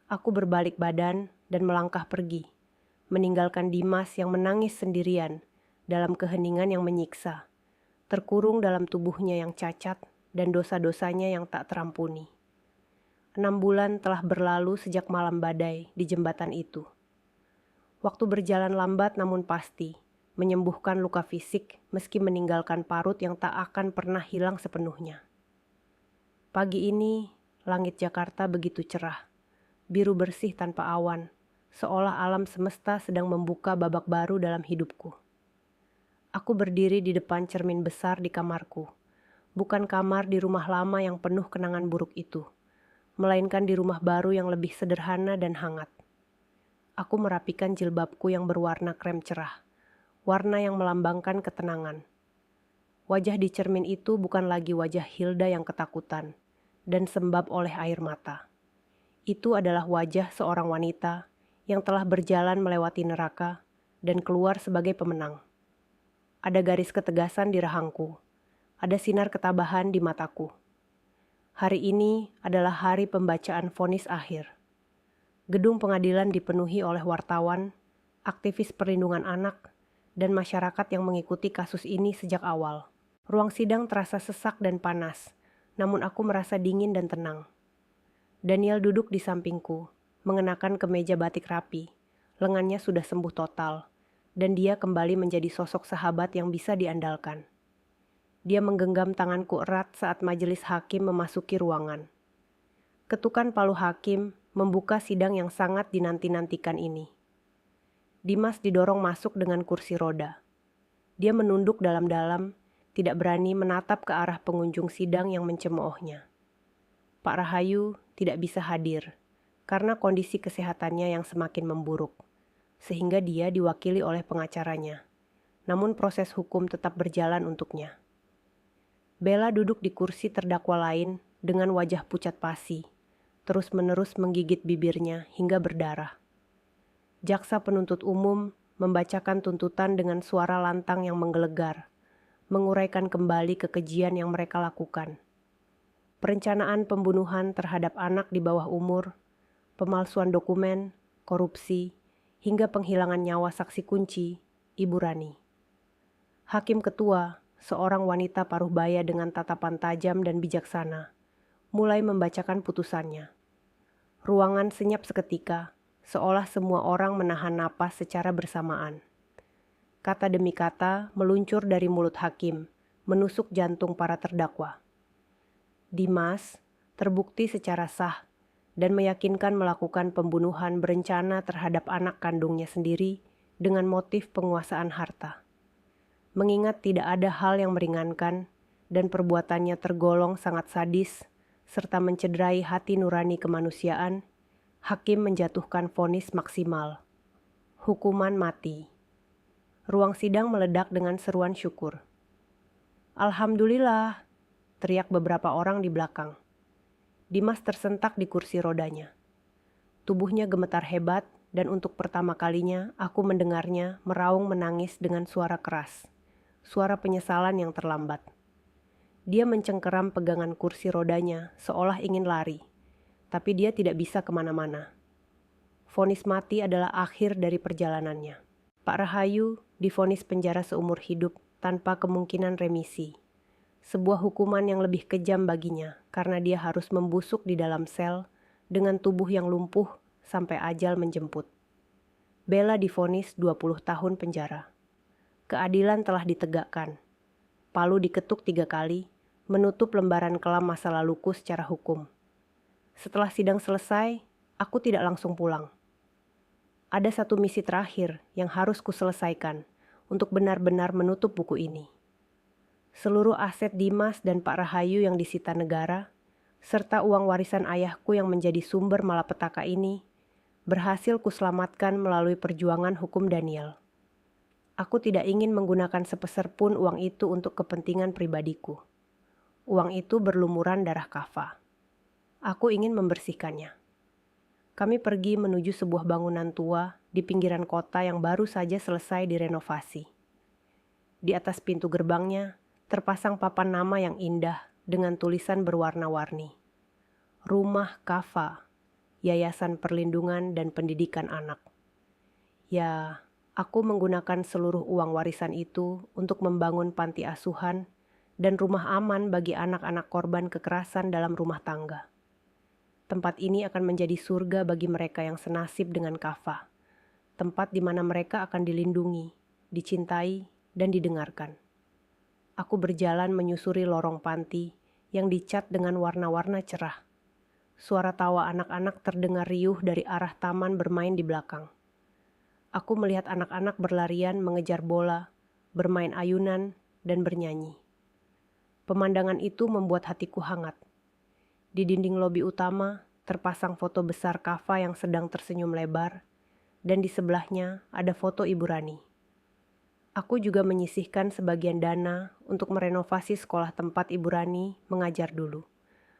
Aku berbalik badan dan melangkah pergi, meninggalkan Dimas yang menangis sendirian dalam keheningan yang menyiksa, terkurung dalam tubuhnya yang cacat dan dosa-dosanya yang tak terampuni. 6 bulan telah berlalu sejak malam badai di jembatan itu. Waktu berjalan lambat namun pasti, menyembuhkan luka fisik meski meninggalkan parut yang tak akan pernah hilang sepenuhnya. Pagi ini, langit Jakarta begitu cerah. Biru bersih tanpa awan, seolah alam semesta sedang membuka babak baru dalam hidupku. Aku berdiri di depan cermin besar di kamarku, bukan kamar di rumah lama yang penuh kenangan buruk itu, melainkan di rumah baru yang lebih sederhana dan hangat. Aku merapikan jilbabku yang berwarna krem cerah, warna yang melambangkan ketenangan. wajah di cermin itu bukan lagi wajah Hilda yang ketakutan dan sembab oleh air mata. Itu adalah wajah seorang wanita yang telah berjalan melewati neraka dan keluar sebagai pemenang. Ada garis ketegasan di rahangku, ada sinar ketabahan di mataku. Hari ini adalah hari pembacaan vonis akhir. Gedung pengadilan dipenuhi oleh wartawan, aktivis perlindungan anak, dan masyarakat yang mengikuti kasus ini sejak awal. Ruang sidang terasa sesak dan panas, namun aku merasa dingin dan tenang. Daniel duduk di sampingku, mengenakan kemeja batik rapi. Lengannya sudah sembuh total, dan dia kembali menjadi sosok sahabat yang bisa diandalkan. Dia menggenggam tanganku erat saat majelis hakim memasuki ruangan. Ketukan palu hakim membuka sidang yang sangat dinanti-nantikan ini. Dimas didorong masuk dengan kursi roda. Dia menunduk dalam-dalam, tidak berani menatap ke arah pengunjung sidang yang mencemoohnya. Pak Rahayu tidak bisa hadir karena kondisi kesehatannya yang semakin memburuk, sehingga dia diwakili oleh pengacaranya. Namun proses hukum tetap berjalan untuknya. Bella duduk di kursi terdakwa lain dengan wajah pucat pasi, terus-menerus menggigit bibirnya hingga berdarah. Jaksa penuntut umum membacakan tuntutan dengan suara lantang yang menggelegar, menguraikan kembali kekejian yang mereka lakukan. Perencanaan pembunuhan terhadap anak di bawah umur, pemalsuan dokumen, korupsi, hingga penghilangan nyawa saksi kunci, Ibu Rani. Hakim ketua, seorang wanita paruh baya dengan tatapan tajam dan bijaksana, mulai membacakan putusannya. Ruangan senyap seketika, seolah semua orang menahan napas secara bersamaan. Kata demi kata meluncur dari mulut hakim, menusuk jantung para terdakwa. Dimas terbukti secara sah dan meyakinkan melakukan pembunuhan berencana terhadap anak kandungnya sendiri dengan motif penguasaan harta. Mengingat tidak ada hal yang meringankan dan perbuatannya tergolong sangat sadis serta mencederai hati nurani kemanusiaan, hakim menjatuhkan vonis maksimal, hukuman mati. Ruang sidang meledak dengan seruan syukur. "Alhamdulillah," teriak beberapa orang di belakang. Dimas tersentak di kursi rodanya. Tubuhnya gemetar hebat dan untuk pertama kalinya aku mendengarnya meraung menangis dengan suara keras. Suara penyesalan yang terlambat. Dia mencengkeram pegangan kursi rodanya seolah ingin lari, tapi dia tidak bisa kemana-mana. Vonis mati adalah akhir dari perjalanannya. Pak Rahayu divonis penjara seumur hidup tanpa kemungkinan remisi. Sebuah hukuman yang lebih kejam baginya karena dia harus membusuk di dalam sel dengan tubuh yang lumpuh sampai ajal menjemput. Bella divonis 20 tahun penjara. Keadilan telah ditegakkan. Palu diketuk 3 kali, menutup lembaran kelam masa laluku secara hukum. Setelah sidang selesai, aku tidak langsung pulang. Ada satu misi terakhir yang harus kuselesaikan untuk benar-benar menutup buku ini. Seluruh aset Dimas dan Pak Rahayu yang disita negara, serta uang warisan ayahku yang menjadi sumber malapetaka ini, berhasil kuselamatkan melalui perjuangan hukum Daniel. Aku tidak ingin menggunakan sepeser pun uang itu untuk kepentingan pribadiku. Uang itu berlumuran darah Kava. Aku ingin membersihkannya. Kami pergi menuju sebuah bangunan tua di pinggiran kota yang baru saja selesai direnovasi. Di atas pintu gerbangnya terpasang papan nama yang indah dengan tulisan berwarna-warni. Rumah Kava, Yayasan Perlindungan dan Pendidikan Anak. Ya, aku menggunakan seluruh uang warisan itu untuk membangun panti asuhan dan rumah aman bagi anak-anak korban kekerasan dalam rumah tangga. Tempat ini akan menjadi surga bagi mereka yang senasib dengan Kava. Tempat di mana mereka akan dilindungi, dicintai, dan didengarkan. Aku berjalan menyusuri lorong panti yang dicat dengan warna-warna cerah. Suara tawa anak-anak terdengar riuh dari arah taman bermain di belakang. Aku melihat anak-anak berlarian mengejar bola, bermain ayunan, dan bernyanyi. Pemandangan itu membuat hatiku hangat. Di dinding lobi utama terpasang foto besar Kava yang sedang tersenyum lebar, dan di sebelahnya ada foto Ibu Rani. Aku juga menyisihkan sebagian dana untuk merenovasi sekolah tempat Ibu Rani mengajar dulu,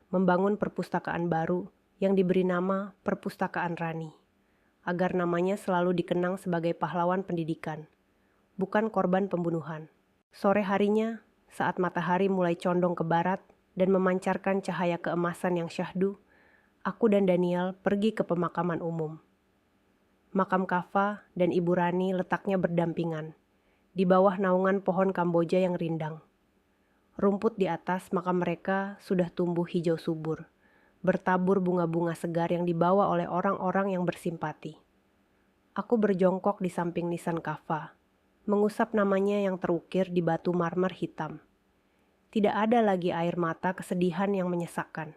membangun perpustakaan baru yang diberi nama Perpustakaan Rani, agar namanya selalu dikenang sebagai pahlawan pendidikan, bukan korban pembunuhan. Sore harinya, saat matahari mulai condong ke barat dan memancarkan cahaya keemasan yang syahdu, aku dan Daniel pergi ke pemakaman umum. Makam Kava dan Ibu Rani letaknya berdampingan, di bawah naungan pohon Kamboja yang rindang. Rumput di atas makam mereka sudah tumbuh hijau subur, bertabur bunga-bunga segar yang dibawa oleh orang-orang yang bersimpati. Aku berjongkok di samping nisan Kava, mengusap namanya yang terukir di batu marmer hitam. Tidak ada lagi air mata kesedihan yang menyesakkan.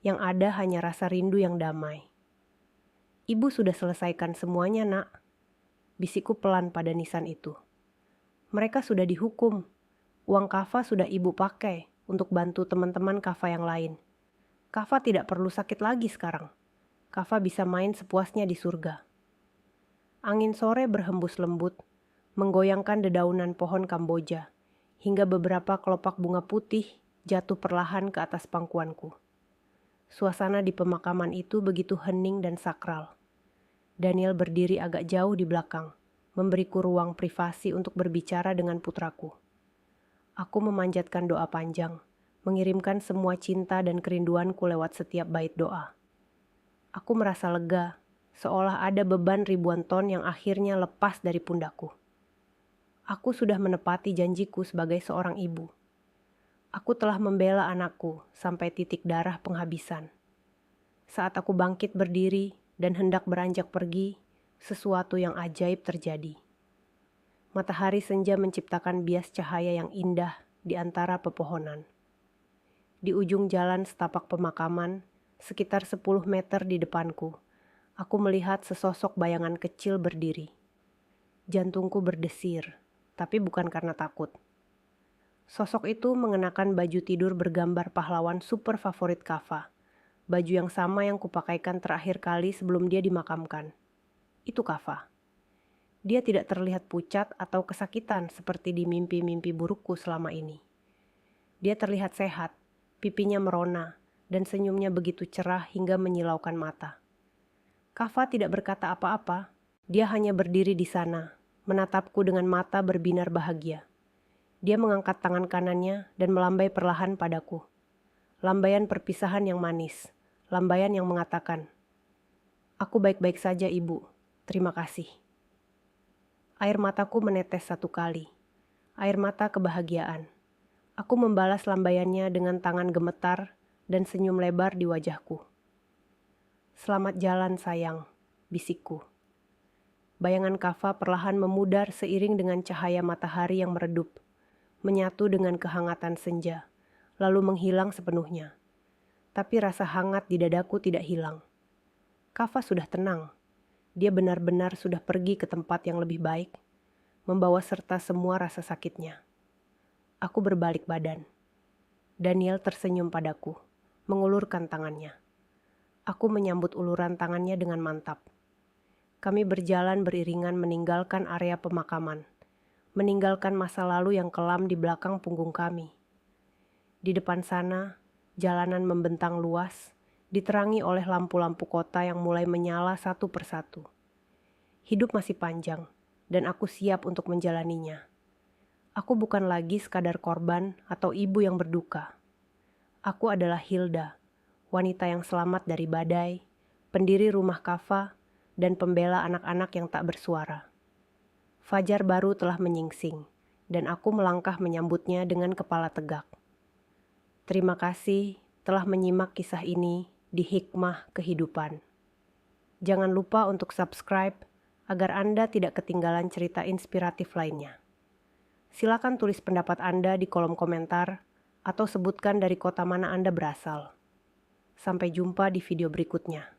Yang ada hanya rasa rindu yang damai. Ibu sudah selesaikan semuanya, Nak. Bisikku pelan pada nisan itu. Mereka sudah dihukum. Uang Kava sudah ibu pakai untuk bantu teman-teman Kava yang lain. Kava tidak perlu sakit lagi sekarang. Kava bisa main sepuasnya di surga. Angin sore berhembus lembut, menggoyangkan dedaunan pohon Kamboja, hingga beberapa kelopak bunga putih jatuh perlahan ke atas pangkuanku. Suasana di pemakaman itu begitu hening dan sakral. Daniel berdiri agak jauh di belakang, memberiku ruang privasi untuk berbicara dengan putraku. Aku memanjatkan doa panjang, mengirimkan semua cinta dan kerinduanku lewat setiap bait doa. Aku merasa lega, seolah ada beban ribuan ton yang akhirnya lepas dari pundakku. Aku sudah menepati janjiku sebagai seorang ibu. Aku telah membela anakku sampai titik darah penghabisan. Saat aku bangkit berdiri dan hendak beranjak pergi, sesuatu yang ajaib terjadi. Matahari senja menciptakan bias cahaya yang indah di antara pepohonan. Di ujung jalan setapak pemakaman, sekitar 10 meter di depanku, aku melihat sesosok bayangan kecil berdiri. Jantungku berdesir, tapi bukan karena takut. Sosok itu mengenakan baju tidur bergambar pahlawan super favorit Kava. Baju yang sama yang kupakaikan terakhir kali sebelum dia dimakamkan. Itu Kava. Dia tidak terlihat pucat atau kesakitan seperti di mimpi-mimpi burukku selama ini. Dia terlihat sehat, pipinya merona, dan senyumnya begitu cerah hingga menyilaukan mata. Kava tidak berkata apa-apa, dia hanya berdiri di sana, menatapku dengan mata berbinar bahagia. Dia mengangkat tangan kanannya dan melambai perlahan padaku. Lambaian perpisahan yang manis, lambaian yang mengatakan, "Aku baik-baik saja, Ibu. Terima kasih." Air mataku menetes satu kali. Air mata kebahagiaan. Aku membalas lambaiannya dengan tangan gemetar dan senyum lebar di wajahku. "Selamat jalan, sayang," bisikku. Bayangan Kava perlahan memudar seiring dengan cahaya matahari yang meredup, menyatu dengan kehangatan senja, lalu menghilang sepenuhnya. Tapi rasa hangat di dadaku tidak hilang. Kava sudah tenang. Dia benar-benar sudah pergi ke tempat yang lebih baik, membawa serta semua rasa sakitnya. Aku berbalik badan. Daniel tersenyum padaku, mengulurkan tangannya. Aku menyambut uluran tangannya dengan mantap. Kami berjalan beriringan meninggalkan area pemakaman, meninggalkan masa lalu yang kelam di belakang punggung kami. Di depan sana, jalanan membentang luas, diterangi oleh lampu-lampu kota yang mulai menyala satu persatu. Hidup masih panjang, dan aku siap untuk menjalaninya. Aku bukan lagi sekadar korban atau ibu yang berduka. Aku adalah Hilda, wanita yang selamat dari badai, pendiri rumah Kava, dan pembela anak-anak yang tak bersuara. Fajar baru telah menyingsing, dan aku melangkah menyambutnya dengan kepala tegak. Terima kasih telah menyimak kisah ini di Hikmah Kehidupan. Jangan lupa untuk subscribe agar Anda tidak ketinggalan cerita inspiratif lainnya. Silakan tulis pendapat Anda di kolom komentar atau sebutkan dari kota mana Anda berasal. Sampai jumpa di video berikutnya.